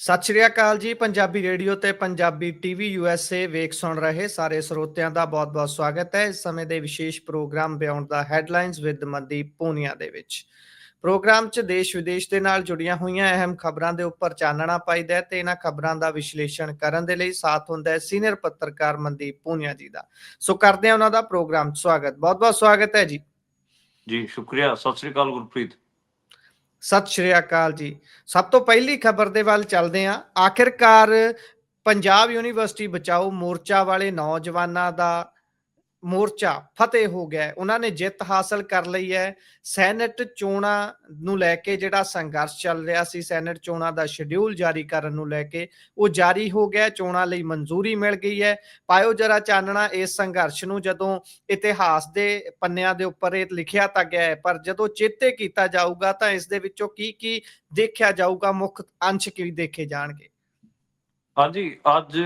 ਸਤਿ ਸ਼੍ਰੀ ਅਕਾਲ ਜੀ। ਪੰਜਾਬੀ ਰੇਡੀਓ ਤੇ ਪੰਜਾਬੀ ਟੀਵੀ USA ਵੇਖ ਸੁਣ ਰਹੇ ਸਾਰੇ ਸਰੋਤਿਆਂ ਦਾ ਬਹੁਤ-ਬਹੁਤ ਸਵਾਗਤ ਹੈ। ਇਸ ਸਮੇਂ ਦੇ ਵਿਸ਼ੇਸ਼ programme beyond the headlines with Mandeep Punia ਦੇ ਵਿੱਚ। ਪ੍ਰੋਗਰਾਮ 'ਚ ਦੇਸ਼ ਵਿਦੇਸ਼ ਦੇ ਨਾਲ ਜੁੜੀਆਂ ਹੋਈਆਂ ਅਹਿਮ ਖਬਰਾਂ ਦੇ ਉੱਪਰ ਚਾਨਣਾ ਪਾਈਦਾ ਹੈ ਤੇ ਇਹਨਾਂ ਖਬਰਾਂ ਦਾ ਵਿਸ਼ਲੇਸ਼ਣ ਕਰਨ ਦੇ ਲਈ ਸਾਥ ਹੁੰਦਾ ਹੈ ਸੀਨੀਅਰ ਪੱਤਰਕਾਰ ਮਨਦੀਪ ਪੂਨੀਆ ਜੀ ਦਾ। ਸੋ ਕਰਦੇ ਹਾਂ ਉਹਨਾਂ ਦਾ ਪ੍ਰੋਗਰਾਮ 'ਚ ਸਵਾਗਤ। ਬਹੁਤ-ਬਹੁਤ ਸਵਾਗਤ ਹੈ ਜੀ। ਜੀ ਸ਼ੁਕਰੀਆ। ਸਤਿ ਸ੍ਰੀ ਅਕਾਲ ਗੁਰਪ੍ਰੀਤ। ਸਤਿ ਸ਼੍ਰੀ ਅਕਾਲ ਜੀ। ਸਭ ਤੋਂ ਪਹਿਲੀ ਖਬਰ ਦੇ ਵੱਲ ਚੱਲਦੇ ਹਾਂ। ਆਖਿਰਕਾਰ ਪੰਜਾਬ ਯੂਨੀਵਰਸਿਟੀ ਬਚਾਓ ਮੋਰਚਾ ਵਾਲੇ ਨੌਜਵਾਨਾਂ ਦਾ ਮੋਰਚਾ ਫਤਿਹ ਹੋ ਗਿਆ। ਉਹਨਾਂ ਨੇ ਜਿੱਤ ਹਾਸਲ ਕਰ ਲਈ ਹੈ। ਸੈਨੇਟ ਚੋਣਾਂ ਨੂੰ ਲੈ ਕੇ ਜਿਹੜਾ ਸੰਘਰਸ਼ ਚੱਲ ਰਿਹਾ ਸੀ, ਸੈਨੇਟ ਚੋਣਾਂ ਦਾ ਸ਼ਡਿਊਲ ਜਾਰੀ ਕਰਨ ਨੂੰ ਲੈ ਕੇ, ਉਹ ਜਾਰੀ ਹੋ ਗਿਆ। ਚੋਣਾਂ ਲਈ ਮਨਜ਼ੂਰੀ ਮਿਲ ਗਈ ਹੈ। ਪਾਇਓ ਜਰਾ ਚਾਨਣਾ ਇਸ ਸੰਘਰਸ਼ ਨੂੰ। ਜਦੋਂ ਇਤਿਹਾਸ ਦੇ ਪੰਨਿਆਂ ਦੇ ਉੱਪਰ ਇਹ ਲਿਖਿਆ ਤਾਂ ਗਿਆ ਹੈ, ਪਰ ਜਦੋਂ ਚੇਤੇ ਕੀਤਾ ਜਾਊਗਾ ਤਾਂ ਇਸ ਦੇ ਵਿੱਚੋਂ ਕੀ ਕੀ ਦੇਖਿਆ ਜਾਊਗਾ, ਮੁੱਖ ਅੰਸ਼ ਕੀ ਦੇਖੇ ਜਾਣਗੇ? ਹਾਂਜੀ, ਅੱਜ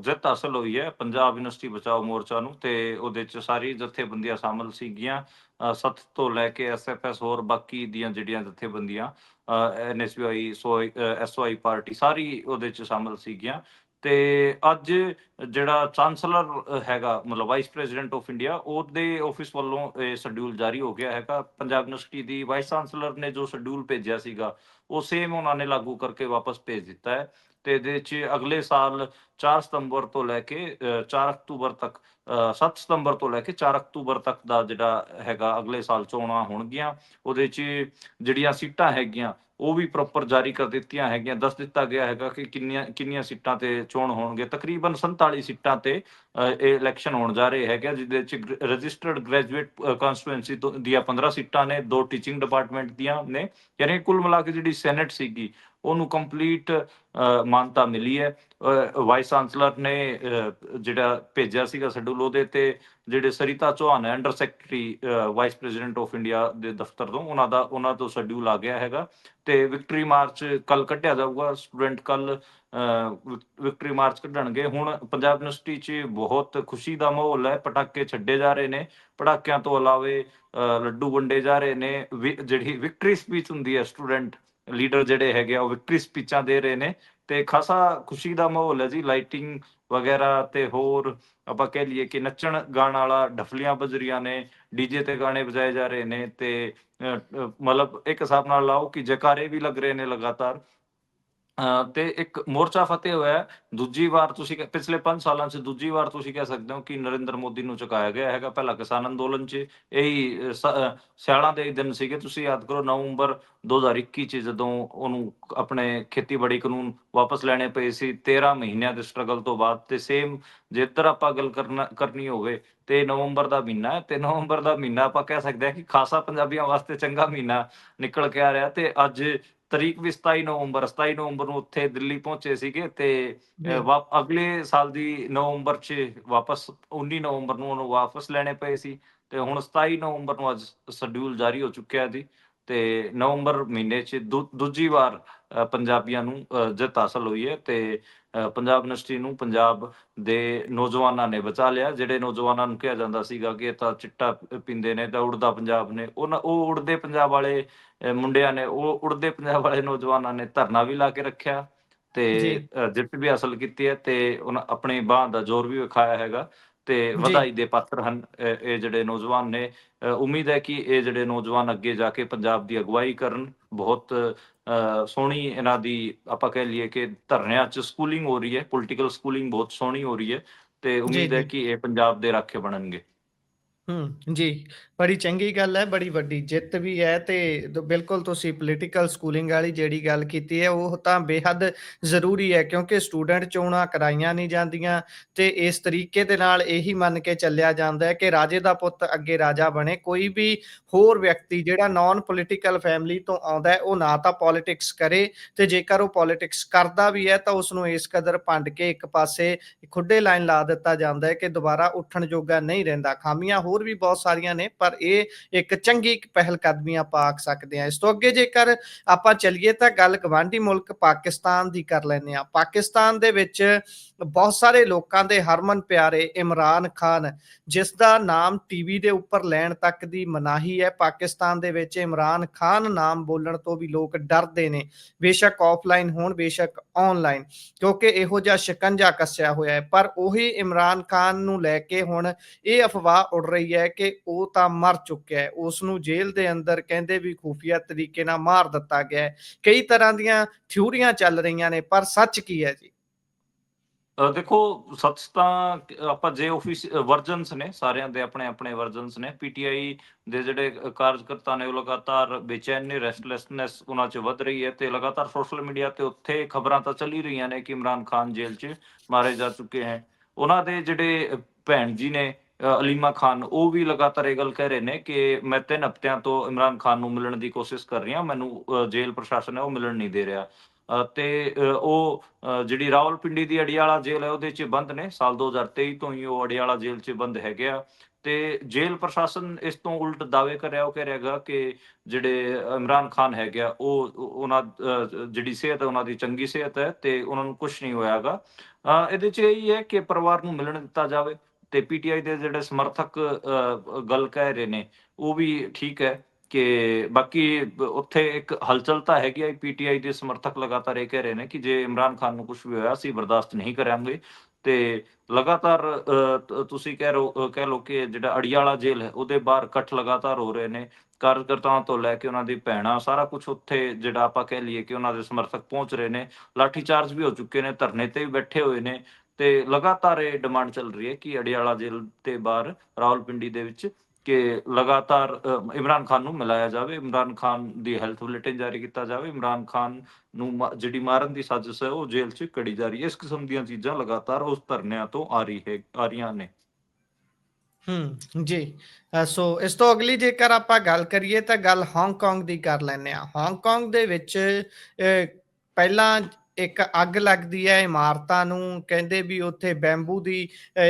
ਜਿੱਤ ਹਾਸਲ ਹੋਈ ਹੈ ਪੰਜਾਬ ਯੂਨੀਵਰਸਿਟੀ ਬਚਾਓ ਮੋਰਚਾ ਨੂੰ, ਤੇ ਉਹਦੇ ਚ ਸਾਰੀ ਜਥੇਬੰਦੀਆਂ ਸ਼ਾਮਲ ਸੀਗੀਆਂ। ਸੱਤ ਤੋਂ ਲੈ ਕੇ SFS ਹੋਰ ਬਾਕੀ ਦੀਆਂ ਜਿਹੜੀਆਂ ਜਥੇਬੰਦੀਆਂ, NSUI SOI ਪਾਰਟੀ, ਸਾਰੀ ਉਹਦੇ ਚ ਸ਼ਾਮਲ ਸੀਗੀਆਂ। ਤੇ ਅੱਜ ਜਿਹੜਾ ਚਾਂਸਲਰ ਹੈਗਾ, ਮਤਲਬ ਵਾਈਸ ਪ੍ਰੈਜ਼ੀਡੈਂਟ ਆਫ ਇੰਡੀਆ, ਉਹਦੇ ਆਫਿਸ ਵੱਲੋਂ ਇਹ ਸ਼ਡਿਊਲ ਜਾਰੀ ਹੋ ਗਿਆ ਹੈਗਾ। ਪੰਜਾਬ ਯੂਨੀਵਰਸਿਟੀ ਦੀ ਵਾਈਸ ਚਾਂਸਲਰ ਨੇ ਜੋ ਸ਼ਡਿਊਲ ਭੇਜਿਆ ਸੀਗਾ, ਉਹ ਸੇਮ ਉਹਨਾਂ ਨੇ ਲਾਗੂ ਕਰਕੇ ਵਾਪਸ ਭੇਜ ਦਿੱਤਾ ਹੈ। ਤੇ ਇਹਦੇ 'ਚ ਅਗਲੇ ਸਾਲ 4 ਸਤੰਬਰ ਤੋਂ ਲੈ ਕੇ 4 ਅਕਤੂਬਰ ਤੱਕ, 7 ਸਤੰਬਰ ਤੋਂ ਲੈ ਕੇ 4 ਅਕਤੂਬਰ ਤੱਕ ਦਾ ਜਿਹੜਾ ਹੈਗਾ, ਅਗਲੇ ਸਾਲ ਚੋਣਾਂ ਹੋਣਗੀਆਂ। ਉਹਦੇ 'ਚ ਜਿਹੜੀਆਂ ਸੀਟਾਂ ਹੈਗੀਆਂ ਉਹ ਵੀ ਪ੍ਰੋਪਰ ਜਾਰੀ ਕਰ ਦਿੱਤੀਆਂ ਹੈਗੀਆਂ। ਦੱਸ ਦਿੱਤਾ ਗਿਆ ਹੈਗਾ ਕਿ ਕਿੰਨੀਆਂ ਸੀਟਾਂ ਤੇ ਚੋਣ ਹੋਣਗੇ। ਤਕਰੀਬਨ 47 ਸੀਟਾਂ ਤੇ ਇਹ ਇਲੈਕਸ਼ਨ ਹੋਣ ਜਾ ਰਹੇ ਹੈਗੇ, ਜਿਹਦੇ 'ਚ ਰਜਿਸਟਰਡ ਗ੍ਰੈਜੂਏਟ ਕੰਸਟੀਟੂਐਂਸੀ ਦੀਆਂ 15 ਸੀਟਾਂ ਨੇ, 2 ਟੀਚਿੰਗ ਡਿਪਾਰਟਮੈਂਟ ਦੀਆਂ ਨੇ। ਯਾਨੀ ਕੁੱਲ ਮਿਲਾ ਕੇ ਜਿਹੜੀ ਸੈਨੇਟ ਸੀਗੀ ਉਹਨੂੰ ਕੰਪਲੀਟ ਮਾਨਤਾ ਮਿਲੀ ਹੈ। ਵਾਈਸ ਚਾਂਸਲਰ ਨੇ ਜਿਹੜਾ ਭੇਜਿਆ ਸੀਗਾ ਸ਼ਡਿਊਲ, ਉਹਦੇ ਤੇ ਜਿਹੜੇ ਸਰਿਤਾ ਚੌਹਾਨ ਹੈ, under secretary vice president of India ਦੇ ਦਫ਼ਤਰ ਤੋਂ, ਉਹਨਾਂ ਤੋਂ ਸ਼ਡਿਊਲ ਆ ਗਿਆ ਹੈਗਾ। ਤੇ ਵਿਕਟਰੀ ਮਾਰਚ ਕੱਲ ਕੱਢਿਆ ਜਾਊਗਾ। ਸਟੂਡੈਂਟ ਕੱਲ ਵਿਕਟਰੀ ਮਾਰਚ ਕੱਢਣਗੇ। ਹੁਣ ਪੰਜਾਬ ਯੂਨੀਵਰਸਿਟੀ 'ਚ ਬਹੁਤ ਖੁਸ਼ੀ ਦਾ ਮਾਹੌਲ ਹੈ। ਪਟਾਕੇ ਛੱਡੇ ਜਾ ਰਹੇ ਨੇ। ਪਟਾਕਿਆਂ ਤੋਂ ਇਲਾਵੇ ਲੱਡੂ ਵੰਡੇ ਜਾ ਰਹੇ ਨੇ। ਜਿਹੜੀ ਵਿਕਟਰੀ ਸਪੀਚ ਹੁੰਦੀ ਹੈ, ਸਟੂਡੈਂਟ ਲੀਡਰ ਜਿਹੜੇ ਹੈਗੇ ਆ ਉਹ ਵਿਕਟਰੀ ਸਪੀਚਾਂ ਦੇ ਰਹੇ ਨੇ। ਤੇ ਖਾਸਾ ਖੁਸ਼ੀ ਦਾ ਮਾਹੌਲ ਹੈ ਜੀ। ਲਾਈਟਿੰਗ ਵਗੈਰਾ ਤੇ ਹੋਰ ਆਪਾਂ ਕਹਿ ਲਈਏ ਕਿ ਨੱਚਣ ਗਾਣ ਵਾਲਾ, ਡਫਲੀਆਂ ਵੱਜ ਰਹੀਆਂ ਨੇ, ਡੀਜੇ ਤੇ ਗਾਣੇ ਵਜਾਏ ਜਾ ਰਹੇ ਨੇ। ਤੇ ਮਤਲਬ ਇੱਕ ਹਿਸਾਬ ਨਾਲ ਲਾਓ ਕਿ ਜੈਕਾਰੇ ਵੀ ਲੱਗ ਰਹੇ ਨੇ ਲਗਾਤਾਰ। ਤੇ ਇੱਕ ਮੋਰਚਾ ਫਤਿਹ ਹੋਇਆ। ਦੂਜੀ ਵਾਰ ਤੁਸੀਂ ਪਿਛਲੇ 5 ਸਾਲਾਂ 'ਚ ਦੂਜੀ ਵਾਰ ਤੁਸੀਂ ਕਹਿ ਸਕਦੇ ਹੋ ਕਿ ਨਰਿੰਦਰ ਮੋਦੀ ਨੂੰ ਚੁਕਾਇਆ ਗਿਆ ਹੈਗਾ। ਪਹਿਲਾਂ ਕਿਸਾਨ ਅੰਦੋਲਨ 'ਚ ਇਹੀ ਸਿਆਲਾਂ ਦੇ ਦਿਨ ਸੀਗੇ। ਤੁਸੀਂ ਯਾਦ ਕਰੋ, ਨਵੰਬਰ 2021 'ਚ ਜਦੋਂ ਉਹਨੂੰ ਆਪਣੇ ਖੇਤੀਬਾੜੀ ਕਾਨੂੰਨ ਵਾਪਸ ਲੈਣੇ ਪਏ ਸੀ 13 ਮਹੀਨਿਆਂ ਦੇ ਸਟਰਗਲ ਤੋਂ ਬਾਅਦ। ਤੇ ਸੇਮ ਜੇ ਇੱਧਰ ਆਪਾਂ ਗੱਲ ਕਰਨੀ ਹੋਵੇ ਤੇ ਨਵੰਬਰ ਦਾ ਮਹੀਨਾ ਹੈ, ਤੇ ਨਵੰਬਰ ਦਾ ਮਹੀਨਾ ਆਪਾਂ ਕਹਿ ਸਕਦੇ ਹਾਂ ਕਿ ਖਾਸਾ ਪੰਜਾਬੀਆਂ ਵਾਸਤੇ ਚੰਗਾ ਮਹੀਨਾ ਨਿਕਲ ਕੇ ਆ ਰਿਹਾ। ਤੇ ਅੱਜ ਤਰੀਕ ਵੀ 27 ਨਵੰਬਰ ਨੂੰ ਉੱਥੇ ਦਿੱਲੀ ਪਹੁੰਚੇ ਸੀਗੇ। ਤੇ ਅਗਲੇ ਸਾਲ ਦੀ ਨਵੰਬਰ 'ਚ ਵਾਪਸ 19 ਨਵੰਬਰ ਨੂੰ ਉਹਨੂੰ ਵਾਪਸ ਲੈਣੇ ਪਏ ਸੀ। ਤੇ ਹੁਣ 27 ਨਵੰਬਰ ਨੂੰ ਅੱਜ ਸ਼ਡਿਊਲ ਜਾਰੀ ਹੋ ਚੁੱਕਿਆ ਜੀ। ਤੇ ਨਵੰਬਰ ਮਹੀਨੇ 'ਚ ਦੂਜੀ ਵਾਰ ਪੰਜਾਬੀਆਂ ਨੂੰ ਜਿੱਤ ਹਾਸਲ ਹੋਈ ਹੈ। ਤੇ ਪੰਜਾਬ ਯੂਨੀਵਰਸਿਟੀ ਨੂੰ ਪੰਜਾਬ ਦੇ ਨੌਜਵਾਨਾਂ ਨੇ ਬਚਾ ਲਿਆ। ਜਿਹੜੇ ਨੌਜਵਾਨਾਂ ਨੂੰ ਕਿਹਾ ਜਾਂਦਾ ਸੀਗਾ ਕਿ ਇਹ ਤਾਂ ਚਿੱਟਾ ਪੀਂਦੇ ਨੇ, ਤਾਂ ਉੜਦਾ ਪੰਜਾਬ ਨੇ, ਉਹ ਉੜਦੇ ਪੰਜਾਬ ਵਾਲੇ ਮੁੰਡਿਆਂ ਨੇ, ਉਹ ਉੜਦੇ ਪੰਜਾਬ ਵਾਲੇ ਨੌਜਵਾਨਾਂ ਨੇ ਧਰਨਾ ਵੀ ਲਾ ਕੇ ਰੱਖਿਆ ਤੇ ਜਿੱਤ ਵੀ ਹਾਸਲ ਕੀਤੀ ਹੈ। ਤੇ ਉਹਨਾਂ ਆਪਣੀ ਬਾਂਹ ਦਾ ਜ਼ੋਰ ਵੀ ਵਿਖਾਇਆ ਹੈਗਾ। ਤੇ ਵਧਾਈ ਦੇ ਪਾਤਰ ਹਨ ਇਹ ਜਿਹੜੇ ਨੌਜਵਾਨ ਨੇ। ਉਮੀਦ ਹੈ ਕਿ ਇਹ ਜਿਹੜੇ ਨੌਜਵਾਨ ਅੱਗੇ ਜਾ ਕੇ ਪੰਜਾਬ ਦੀ ਅਗਵਾਈ ਕਰਨ। ਬਹੁਤ ਸੋਹਣੀ ਇਹਨਾਂ ਦੀ ਆਪਾਂ ਕਹਿ ਲਈਏ ਕਿ ਧਰਨਿਆਂ 'ਚ ਸਕੂਲਿੰਗ ਹੋ ਰਹੀ ਹੈ, ਪੋਲੀਟੀਕਲ ਸਕੂਲਿੰਗ ਬਹੁਤ ਸੋਹਣੀ ਹੋ ਰਹੀ ਹੈ। ਤੇ ਉਮੀਦ ਹੈ ਕਿ ਇਹ ਪੰਜਾਬ ਦੇ ਰਾਖੇ ਬਣਨਗੇ। ਜੀ, ਬੜੀ ਚੰਗੀ ਗੱਲ ਹੈ, ਬੜੀ ਵੱਡੀ ਜਿੱਤ ਵੀ ਹੈ। ਤੇ ਬਿਲਕੁਲ ਤੁਸੀਂ ਪੋਲੀਟੀਕਲ ਸਕੂਲਿੰਗ ਵਾਲੀ ਜਿਹੜੀ ਗੱਲ ਕੀਤੀ ਹੈ, ਉਹ ਤਾਂ ਬੇਹੱਦ ਜ਼ਰੂਰੀ ਹੈ, ਕਿਉਂਕਿ ਸਟੂਡੈਂਟ ਚੋਣਾਂ ਕਰਾਈਆਂ ਨਹੀਂ ਜਾਂਦੀਆਂ ਤੇ ਇਸ ਤਰੀਕੇ ਦੇ ਨਾਲ ਇਹੀ ਮੰਨ ਕੇ ਚੱਲਿਆ ਜਾਂਦਾ ਹੈ ਕਿ ਰਾਜੇ ਦਾ ਪੁੱਤ ਅੱਗੇ ਰਾਜਾ ਬਣੇ। ਕੋਈ ਵੀ ਹੋਰ ਵਿਅਕਤੀ ਜਿਹੜਾ ਨਾਨ ਪੋਲੀਟੀਕਲ ਫੈਮਿਲੀ ਤੋਂ ਆਉਂਦਾ ਹੈ, ਉਹ ਨਾ ਤਾਂ ਪੋਲੀਟਿਕਸ ਕਰੇ, ਤੇ ਜੇਕਰ ਉਹ ਪੋਲੀਟਿਕਸ ਕਰਦਾ ਵੀ ਹੈ ਤਾਂ ਉਸਨੂੰ ਇਸ ਕਦਰ ਭੰਡ ਕੇ ਇੱਕ ਪਾਸੇ ਖੁੱਡੇ ਲਾਈਨ ਲਾ ਦਿੱਤਾ ਜਾਂਦਾ ਹੈ ਕਿ ਦੁਬਾਰਾ ਉੱਠਣ ਜੋਗਾ ਨਹੀਂ ਰਹਿੰਦਾ। ਖਾਮੀਆਂ ਹੋਰ ਵੀ ਬਹੁਤ ਸਾਰੀਆਂ ਨੇ, ਪਰ ਇਹ ਇੱਕ ਚੰਗੀ ਪਹਿਲ ਕਦਮੀ ਆਪਾਂ ਆਖ ਸਕਦੇ ਹਾਂ। ਇਸ ਤੋਂ ਅੱਗੇ ਜੇਕਰ ਆਪਾਂ ਚੱਲੀਏ ਤਾਂ ਗੱਲ ਗਵਾਂਢੀ ਮੁਲਕ ਪਾਕਿਸਤਾਨ ਦੀ ਕਰ ਲੈਂਦੇ ਹਾਂ। ਪਾਕਿਸਤਾਨ ਦੇ ਵਿੱਚ ਬਹੁਤ ਸਾਰੇ ਲੋਕਾਂ ਦੇ ਹਰਮਨ ਪਿਆਰੇ ਇਮਰਾਨ ਖਾਨ, ਜਿਸ ਦਾ ਨਾਮ ਟੀਵੀ ਦੇ ਉੱਪਰ ਲੈਣ ਤੱਕ ਦੀ ਮਨਾਹੀ ਹੈ। ਪਾਕਿਸਤਾਨ ਦੇ ਵਿੱਚ ਇਮਰਾਨ ਖਾਨ ਨਾਮ ਬੋਲਣ ਤੋਂ ਵੀ ਲੋਕ ਡਰਦੇ ਨੇ, ਬੇਸ਼ੱਕ ਆਫਲਾਈਨ ਹੋਣ ਬੇਸ਼ੱਕ ਆਨਲਾਈਨ, ਕਿਉਂਕਿ ਇਹੋ ਜਿਹਾ ਸ਼ਿਕੰਜਾ ਕੱਸਿਆ ਹੋਇਆ ਹੈ। ਪਰ ਉਹੀ ਇਮਰਾਨ ਖਾਨ ਨੂੰ ਲੈ ਕੇ ਹੁਣ ਇਹ ਅਫਵਾਹ ਉੱਡ ਰਹੀ ਹੈ ਕਿ ਉਹ ਤਾਂ ਮਰ ਚੁੱਕਿਆ ਹੈ, ਉਸ ਨੂੰ ਜੇਲ੍ਹ ਦੇ ਅੰਦਰ ਕਹਿੰਦੇ ਵੀ ਖੂਫੀਆ ਤਰੀਕੇ ਨਾਲ ਮਾਰ ਦਿੱਤਾ ਗਿਆ ਹੈ। ਕਈ ਤਰ੍ਹਾਂ ਦੀਆਂ ਥਿਊਰੀਆਂ ਚੱਲ ਰਹੀਆਂ ਨੇ, ਪਰ ਸੱਚ ਕੀ ਹੈ ਜੀ? ਦੇਖੋ, ਸੱਚ ਤਾਂ ਆਪਾਂ ਜੇ ਆਫਿਸ ਵਰਜਨਸ ਨੇ, ਸਾਰਿਆਂ ਦੇ ਆਪਣੇ-ਆਪਣੇ ਵਰਜਨਸ ਨੇ। ਪੀਟੀਆਈ ਦੇ ਜਿਹੜੇ ਕਾਰਜਕਰਤਾ ਨੇ, ਉਹ ਲਗਾਤਾਰ ਬੇਚੈਨੀ, ਰੈਸਟਲੈਸਨੈਸ ਉਹਨਾਂ 'ਚ ਵੱਧ ਰਹੀ ਹੈ ਤੇ ਲਗਾਤਾਰ ਸੋਸ਼ਲ ਮੀਡੀਆ ਤੇ ਉੱਥੇ ਖਬਰਾਂ ਤਾਂ ਚੱਲ ਹੀ ਰਹੀਆਂ ਨੇ ਕਿ ਇਮਰਾਨ ਖਾਨ ਜੇਲ੍ਹ 'ਚ ਮਾਰੇ ਜਾ ਚੁੱਕੇ ਹੈ। ਉਹਨਾਂ ਦੇ ਜਿਹੜੇ ਭੈਣ ਜੀ ਨੇ ਅਲੀਮਾ ਖਾਨ, ਉਹ ਵੀ ਲਗਾਤਾਰ ਇਹ ਗੱਲ ਕਹਿ ਰਹੇ ਨੇ ਕਿ ਮੈਂ 3 ਹਫ਼ਤਿਆਂ ਤੋਂ ਇਮਰਾਨ ਖਾਨ ਨੂੰ ਮਿਲਣ ਦੀ ਕੋਸ਼ਿਸ਼ ਕਰ ਰਹੀ ਹਾਂ, ਮੈਨੂੰ ਜੇਲ੍ਹ ਪ੍ਰਸ਼ਾਸਨ ਹੈ ਉਹ ਮਿਲਣ ਨਹੀਂ ਦੇ ਰਿਹਾ। ਤੇ ਉਹ ਜਿਹੜੀ ਰਾਵਲਪਿੰਡੀ ਦੀ ਅਡਿਆਲਾ ਜੇਲ੍ਹ ਹੈ ਉਹਦੇ 'ਚ ਬੰਦ ਨੇ। ਸਾਲ 2023 ਤੋਂ ਹੀ ਉਹ ਅਡਿਆਲਾ ਜੇਲ੍ਹ 'ਚ ਬੰਦ ਹੈਗੇ ਆ ਤੇ ਜੇਲ੍ਹ ਪ੍ਰਸ਼ਾਸਨ ਇਸ ਤੋਂ ਉਲਟ ਦਾਅਵੇ ਕਰ ਰਿਹਾ। ਉਹ ਕਹਿ ਰਿਹਾ ਹੈਗਾ ਕਿ ਜਿਹੜੇ ਇਮਰਾਨ ਖਾਨ ਹੈਗੇ ਆ, ਉਹ ਉਹਨਾਂ ਜਿਹੜੀ ਸਿਹਤ ਹੈ ਉਹਨਾਂ ਦੀ ਚੰਗੀ ਸਿਹਤ ਹੈ ਤੇ ਉਹਨਾਂ ਨੂੰ ਕੁਛ ਨਹੀਂ ਹੋਇਆ ਹੈਗਾ। ਇਹਦੇ 'ਚ ਇਹੀ ਹੈ ਕਿ ਪਰਿਵਾਰ ਨੂੰ ਮਿਲਣ ਦਿੱਤਾ ਜਾਵੇ ਤੇ ਪੀਟੀਆਈ ਦੇ ਜਿਹੜੇ ਸਮਰਥਕ ਗੱਲ ਕਹਿ ਰਹੇ ਨੇ, ਉਹ ਵੀ ਠੀਕ ਹੈ ਕਿ ਬਾਕੀ ਉੱਥੇ ਇੱਕ ਹਲਚਲ ਤਾਂ ਹੈਗੀ ਆ। ਪੀਟੀਆਈ ਦੇ ਸਮਰਥਕ ਲਗਾਤਾਰ ਇਹ ਕਹਿ ਰਹੇ ਨੇ ਕਿ ਜੇ ਇਮਰਾਨ ਖਾਨ ਨੂੰ ਕੁਛ ਵੀ ਹੋਇਆ, ਅਸੀਂ ਬਰਦਾਸ਼ਤ ਨਹੀਂ ਕਰਾਂਗੇ ਤੇ ਲਗਾਤਾਰ ਤੁਸੀਂ ਕਹਿ ਲਓ ਕਿ ਜਿਹੜਾ ਅਡਿਆਲਾ ਜੇਲ੍ਹ ਹੈ ਉਹਦੇ ਬਾਹਰ ਇਕੱਠ ਲਗਾਤਾਰ ਹੋ ਰਹੇ ਨੇ। ਕਾਰਜਕਰਤਾਵਾਂ ਤੋਂ ਲੈ ਕੇ ਉਹਨਾਂ ਦੀ ਭੈਣਾਂ, ਸਾਰਾ ਕੁਛ ਉੱਥੇ ਜਿਹੜਾ ਆਪਾਂ ਕਹਿ ਲਈਏ ਕਿ ਉਹਨਾਂ ਦੇ ਸਮਰਥਕ ਪਹੁੰਚ ਰਹੇ ਨੇ। ਲਾਠੀਚਾਰਜ ਵੀ ਹੋ ਚੁੱਕੇ ਨੇ, ਧਰਨੇ ਤੇ ਵੀ ਬੈਠੇ ਹੋਏ ਨੇ ਤੇ ਲਗਾਤਾਰ ਇਹ ਡਿਮਾਂਡ ਚੱਲ ਰਹੀ ਹੈ ਕਿ ਅਡਿਆਲਾ ਜੇਲ੍ਹ ਦੇ ਬਾਹਰ ਰਾਵਲਪਿੰਡੀ ਦੇ ਵਿੱਚ ਕਿ ਲਗਾਤਾਰ ਇਮਰਾਨ ਖਾਨ ਨੂੰ ਮਿਲਾਇਆ ਜਾਵੇ, ਇਮਰਾਨ ਖਾਨ ਦੀ ਹੈਲਥ ਬੁਲੇਟਿਨ ਜਾਰੀ ਕੀਤਾ ਜਾਵੇ, ਇਮਰਾਨ ਖਾਨ ਨੂੰ ਜਿਹੜੀ ਮਾਰਨ ਦੀ ਸਾਜ਼ਿਸ਼ ਹੈ ਉਹ ਜੇਲ੍ਹ 'ਚ ਕੜੀ ਜਾ ਰਹੀ ਹੈ। ਇਸ ਕਿਸਮ ਦੀਆਂ ਚੀਜ਼ਾਂ ਲਗਾਤਾਰ ਉਸ ਧਰਨਿਆਂ ਤੋਂ ਆ ਰਹੀਆਂ ਨੇ। ਜੀ। ਸੋ ਇਸ ਤੋਂ ਅਗਲੀ ਜੇਕਰ ਆਪਾਂ ਗੱਲ ਕਰੀਏ ਤਾਂ ਗੱਲ ਹਾਂਗਕਾਂਗ ਦੀ ਕਰ ਲੈਂਦੇ ਹਾਂ। ਹਾਂਗਕਾਂਗ ਦੇ ਵਿੱਚ ਪਹਿਲਾਂ ਇੱਕ ਅੱਗ ਲੱਗਦੀ ਹੈ ਇਮਾਰਤਾਂ ਨੂੰ, ਕਹਿੰਦੇ ਵੀ ਉੱਥੇ ਬੈਂਬੂ ਦੀ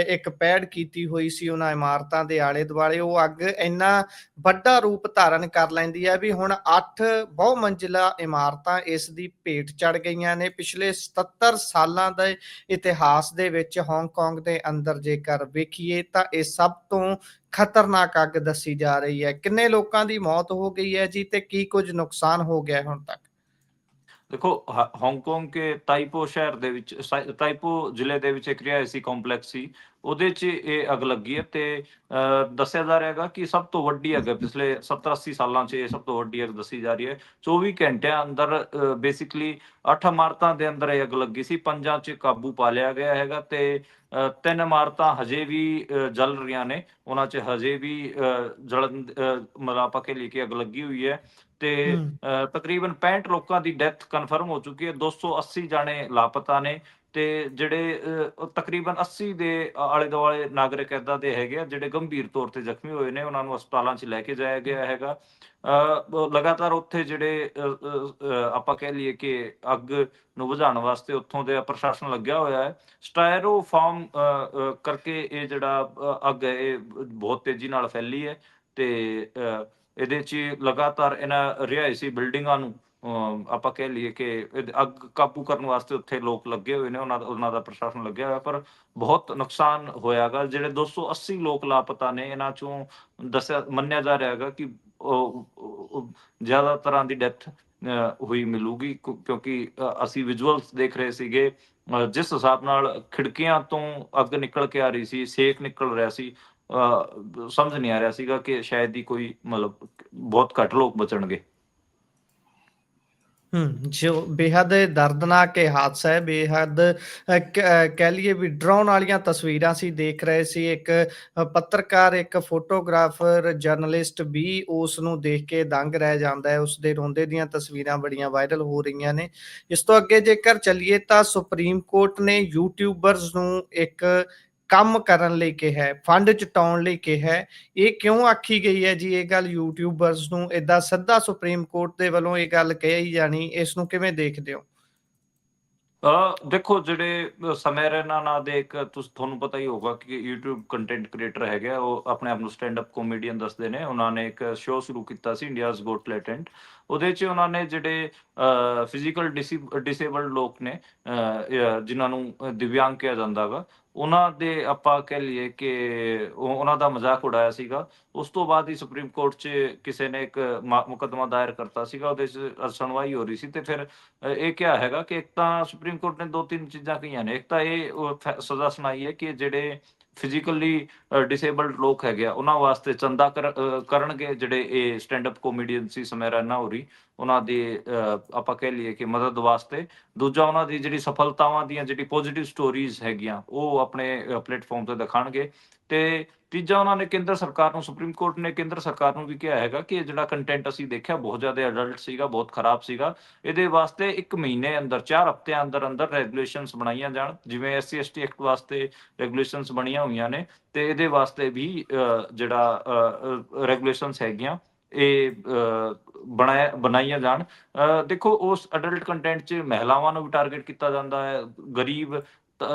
ਇੱਕ ਪੈੜ ਕੀਤੀ ਹੋਈ ਸੀ ਉਹਨਾਂ ਇਮਾਰਤਾਂ ਦੇ ਆਲੇ ਦੁਆਲੇ। ਉਹ ਅੱਗ ਇੰਨਾ ਵੱਡਾ ਰੂਪ ਧਾਰਨ ਕਰ ਲੈਂਦੀ ਹੈ ਵੀ ਹੁਣ 8 ਬਹੁ ਮੰਜ਼ਿਲਾ ਇਮਾਰਤਾਂ ਇਸ ਦੀ ਭੇਟ ਚੜ ਗਈਆਂ ਨੇ। ਪਿਛਲੇ 77 ਸਾਲਾਂ ਦੇ ਇਤਿਹਾਸ ਦੇ ਵਿੱਚ ਹਾਂਗਕਾਂਗ ਦੇ ਅੰਦਰ ਜੇਕਰ ਵੇਖੀਏ ਤਾਂ ਇਹ ਸਭ ਤੋਂ ਖਤਰਨਾਕ ਅੱਗ ਦੱਸੀ ਜਾ ਰਹੀ ਹੈ। ਕਿੰਨੇ ਲੋਕਾਂ ਦੀ ਮੌਤ ਹੋ ਗਈ ਹੈ ਜੀ ਤੇ ਕੀ ਕੁਝ ਨੁਕਸਾਨ ਹੋ ਗਿਆ ਹੁਣ ਤੱਕ? ਦੇਖੋ, ਹਾਂਗਕਾਂਗ ਕੇ ਤਾਈਪੋ ਸ਼ਹਿਰ ਦੇ ਵਿੱਚ, ਤਾਈਪੋ ਜ਼ਿਲ੍ਹੇ ਦੇ ਵਿੱਚ ਇੱਕ ਰਿਹਾਇਸ਼ੀ ਕੰਪਲੈਕਸ ਸੀ, ਉਹਦੇ 'ਚ ਇਹ ਅੱਗ ਲੱਗੀ ਹੈ ਤੇ ਦੱਸਿਆ ਜਾ ਰਿਹਾ ਹੈਗਾ ਕਿ ਸਭ ਤੋਂ ਵੱਡੀ ਅੱਗ ਹੈ ਪਿਛਲੇ 70-80 ਸਾਲਾਂ 'ਚ। ਇਹ ਸਭ ਤੋਂ ਵੱਡੀ ਅੱਗ ਦੱਸੀ ਜਾ ਰਹੀ ਹੈ। 24 ਘੰਟਿਆਂ ਅੰਦਰ ਬੇਸਿਕਲੀ 8 ਇਮਾਰਤਾਂ ਦੇ ਅੰਦਰ ਇਹ ਅੱਗ ਲੱਗੀ ਸੀ। 5 'ਚ ਕਾਬੂ ਪਾ ਲਿਆ ਗਿਆ ਹੈਗਾ ਤੇ 3 ਇਮਾਰਤਾਂ ਹਜੇ ਵੀ ਜਲ ਰਹੀਆਂ ਨੇ। ਉਹਨਾਂ 'ਚ ਹਜੇ ਵੀ ਜਲਨ ਮਤਲਬ ਆਪਾਂ ਕਹਿ ਲਈਏ ਕਿ ਅੱਗ ਲੱਗੀ ਹੋਈ ਹੈ ਤੇ ਤਕਰੀਬਨ 65 ਲੋਕਾਂ ਦੀ ਡੈਥ ਕਨਫਰਮ ਹੋ ਚੁੱਕੀ ਹੈ। 280 ਜਾਣੇ ਲਾਪਤਾ ਨੇ ਤੇ ਜਿਹੜੇ ਤਕਰੀਬਨ 80 ਦੇ ਆਲੇ ਦੁਆਲੇ ਨਾਗਰਿਕ ਏਦਾਂ ਦੇ ਹੈਗੇ ਆ ਜਿਹੜੇ ਗੰਭੀਰ ਤੌਰ ਤੇ ਜ਼ਖਮੀ ਹੋਏ ਨੇ। ਉਹਨਾਂ ਨੂੰ ਹਸਪਤਾਲਾਂ 'ਚ ਲੈ ਕੇ ਜਾਇਆ ਗਿਆ ਹੈਗਾ। ਲਗਾਤਾਰ ਉੱਥੇ ਜਿਹੜੇ ਆਪਾਂ ਕਹਿ ਲਈਏ ਕਿ ਅੱਗ ਨੂੰ ਬੁਝਾਉਣ ਵਾਸਤੇ ਉੱਥੋਂ ਦੇ ਪ੍ਰਸ਼ਾਸਨ ਲੱਗਿਆ ਹੋਇਆ ਹੈ। ਸਟਾਇਰੋਫਾਰਮ ਕਰਕੇ ਇਹ ਜਿਹੜਾ ਅੱਗ ਹੈ ਇਹ ਬਹੁਤ ਤੇਜ਼ੀ ਨਾਲ ਫੈਲੀ ਹੈ ਤੇ ਇਹਦੇ 'ਚ ਲਗਾਤਾਰ ਇਹਨਾਂ ਰਿਹਾਇਸ਼ੀ ਬਿਲਡਿੰਗਾਂ ਨੂੰ ਆਪਾਂ ਕਹਿ ਲਈਏ ਕਿ ਅੱਗ ਕਾਬੂ ਕਰਨ ਵਾਸਤੇ ਉੱਥੇ ਲੋਕ ਲੱਗੇ ਹੋਏ ਨੇ, ਉਹਨਾਂ ਦਾ ਪ੍ਰਸ਼ਾਸਨ ਲੱਗਿਆ ਹੋਇਆ। ਪਰ ਬਹੁਤ ਨੁਕਸਾਨ ਹੋਇਆ ਗਾ। ਜਿਹੜੇ 280 ਲੋਕ ਲਾਪਤਾ ਨੇ, ਇਹਨਾਂ 'ਚੋਂ ਮੰਨਿਆ ਜਾ ਰਿਹਾ ਹੈਗਾ ਕਿ ਜ਼ਿਆਦਾ ਤਰ੍ਹਾਂ ਦੀ ਡੈਥ ਹੋਈ ਮਿਲੂਗੀ ਕਿਉਂਕਿ ਅਸੀਂ ਵਿਜ਼ੂਅਲਸ ਦੇਖ ਰਹੇ ਸੀਗੇ। ਜਿਸ ਹਿਸਾਬ ਨਾਲ ਖਿੜਕੀਆਂ ਤੋਂ ਅੱਗ ਨਿਕਲ ਕੇ ਆ ਰਹੀ ਸੀ, ਸੇਕ ਨਿਕਲ ਰਿਹਾ ਸੀ, ਸਮਝ ਨਹੀਂ ਆ ਰਿਹਾ ਸੀਗਾ ਕਿ ਸ਼ਾਇਦ ਹੀ ਕੋਈ ਮਤਲਬ ਬਹੁਤ ਘੱਟ ਲੋਕ ਬਚਣਗੇ। ਜੋ ਬੇਹੱਦ ਦਰਦਨਾਕ ਇਹ ਹਾਦਸਾ ਹੈ, ਬੇਹੱਦ ਕਹਿ ਲਈਏ ਵੀ ਡਰਾਉਣ ਵਾਲੀਆਂ ਤਸਵੀਰਾਂ ਅਸੀਂ ਦੇਖ ਰਹੇ ਸੀ। ਇੱਕ ਪੱਤਰਕਾਰ, ਇੱਕ ਫੋਟੋਗ੍ਰਾਫਰ, ਜਰਨਲਿਸਟ ਵੀ ਉਸ ਨੂੰ ਦੇਖ ਕੇ ਦੰਗ ਰਹਿ ਜਾਂਦਾ ਹੈ। ਉਸਦੇ ਰੋਂਦੇ ਦੀਆਂ ਤਸਵੀਰਾਂ ਬੜੀਆਂ ਵਾਇਰਲ ਹੋ ਰਹੀਆਂ ਨੇ। ਇਸ ਤੋਂ ਅੱਗੇ ਜੇਕਰ ਚੱਲੀਏ ਤਾਂ ਸੁਪਰੀਮ ਕੋਰਟ ਨੇ ਯੂਟਿਊਬਰਸ ਨੂੰ ਇੱਕ ਕੰਮ ਕਰਨ ਲਈ ਕਿਹਾ, ਫੰਡ ਚੁਟਾਉਣ ਲਈ ਕਿਹਾ। ਇਹ ਕਿਉਂ ਆਖੀ ਗਈ ਹੈ ਜੀ ਇਹ ਗੱਲ ਯੂਟਿਊਬਰਸ ਨੂੰ ਏਦਾਂ ਸਿੱਧਾ ਸੁਪਰੀਮ ਕੋਰਟ ਦੇ ਵੱਲੋਂ ਇਹ ਗੱਲ ਕਹੀ ਜਾਣੀ, ਇਸ ਨੂੰ ਕਿਵੇਂ ਦੇਖਦੇ ਹੋ? ਦੇਖੋ ਜਿਹੜੇ ਸਮੈਰਨਾ ਨਾਂ ਦੇ ਇੱਕ ਤੁਹਾਨੂੰ ਪਤਾ ਹੀ ਹੋਊਗਾ ਕਿ YouTube ਕੰਟੈਂਟ ਕ੍ਰੀਏਟਰ ਹੈਗੇ ਆ, ਉਹ ਆਪਣੇ ਆਪ ਨੂੰ ਸਟੈਂਡ ਅਪ ਕਾਮੇਡੀਅਨ ਦੱਸਦੇ ਨੇ। ਉਹਨਾਂ ਨੇ ਇੱਕ ਸ਼ੋਅ ਸ਼ੁਰੂ ਕੀਤਾ ਸੀ ਇੰਡੀਆਜ਼ ਗੋਟ ਟੈਲੈਂਟ। ਉਹਦੇ 'ਚ ਉਹਨਾਂ ਨੇ ਜਿਹੜੇ ਫਿਜ਼ੀਕਲ ਡਿਸੇਬਲਡ ਲੋਕ ਨੇ, ਜਿਨ੍ਹਾਂ ਨੂੰ ਦਿਵਿਆਂਗ ਕਿਹਾ ਜਾਂਦਾ ਗਾ, ਉਹਨਾਂ ਦੇ ਆਪਾਂ ਕਹਿ ਲਈਏ ਕਿ ਉਹਨਾਂ ਦਾ ਮਜ਼ਾਕ ਉਡਾਇਆ ਸੀਗਾ। ਉਸ ਤੋਂ ਬਾਅਦ ਹੀ ਸੁਪਰੀਮ ਕੋਰਟ 'ਚ ਕਿਸੇ ਨੇ ਇੱਕ ਮੁਕੱਦਮਾ ਦਾਇਰ ਕਰਤਾ ਸੀਗਾ। ਉਹਦੇ 'ਚ ਸੁਣਵਾਈ ਹੋ ਰਹੀ ਸੀ ਤੇ ਫਿਰ ਇਹ ਕਿਹਾ ਹੈਗਾ ਕਿ ਇੱਕ ਤਾਂ ਸੁਪਰੀਮ ਕੋਰਟ ਨੇ 2-3 ਚੀਜ਼ਾਂ ਕਹੀਆਂ ਨੇ। ਇੱਕ ਤਾਂ ਇਹ ਸਜ਼ਾ ਸੁਣਾਈ ਹੈ ਕਿ ਜਿਹੜੇ ਫਿਜ਼ੀਕਲੀ ਡਿਸੇਬਲਡ ਲੋਕ ਹੈਗੇ ਆ, ਉਹਨਾਂ ਵਾਸਤੇ ਚੰਦਾ ਕਰਨਗੇ ਜਿਹੜੇ ਇਹ ਸਟੈਂਡ ਅਪ ਕਾਮੇਡੀਅਨ ਸੀ ਸਮੈਰਾਨਾ ਹੋਰੀ, ਉਹਨਾਂ ਦੀ ਆਪਾਂ ਕਹਿ ਲਈਏ ਕਿ ਮਦਦ ਵਾਸਤੇ। ਦੂਜਾ, ਉਹਨਾਂ ਦੀ ਜਿਹੜੀ ਸਫਲਤਾਵਾਂ ਦੀਆਂ ਜਿਹੜੀ ਪੋਜ਼ਿਟਿਵ ਸਟੋਰੀਜ਼ ਹੈਗੀਆਂ, ਉਹ ਆਪਣੇ ਪਲੇਟਫਾਰਮ ਤੇ ਦਿਖਾਣਗੇ। ਤੇ ਤੀਜਾ, ਉਹਨਾਂ ਨੇ ਕੇਂਦਰ ਸਰਕਾਰ ਨੂੰ, ਸੁਪਰੀਮ ਕੋਰਟ ਨੇ ਕੇਂਦਰ ਸਰਕਾਰ ਨੂੰ ਵੀ ਕਿਹਾ ਹੈਗਾ ਕਿ ਇਹ ਜਿਹੜਾ ਕੰਟੈਂਟ ਅਸੀਂ ਦੇਖਿਆ ਬਹੁਤ ਜ਼ਿਆਦਾ ਅਡਲਟ ਸੀਗਾ, ਬਹੁਤ ਖਰਾਬ ਸੀਗਾ। ਇਹਦੇ ਵਾਸਤੇ 1 ਮਹੀਨੇ ਅੰਦਰ, 4 ਹਫ਼ਤਿਆਂ ਅੰਦਰ ਰੈਗੂਲੇਸ਼ਨਸ ਬਣਾਈਆਂ ਜਾਣ। ਜਿਵੇਂ SC ST ਐਕਟ ਵਾਸਤੇ ਰੈਗੂਲੇਸ਼ਨਸ ਬਣੀਆਂ ਹੋਈਆਂ ਨੇ, ਤੇ ਇਹਦੇ ਵਾਸਤੇ ਵੀ ਜਿਹੜਾ ਰੈਗੂਲੇਸ਼ਨਸ ਹੈਗੀਆਂ, ਇਹ ਬਣਾਈਆਂ ਜਾਣ। ਦੇਖੋ, ਉਸ ਅਡਲਟ ਕੰਟੈਂਟ 'ਚ ਮਹਿਲਾਵਾਂ ਨੂੰ ਵੀ ਟਾਰਗੇਟ ਕੀਤਾ ਜਾਂਦਾ ਹੈ, ਗਰੀਬ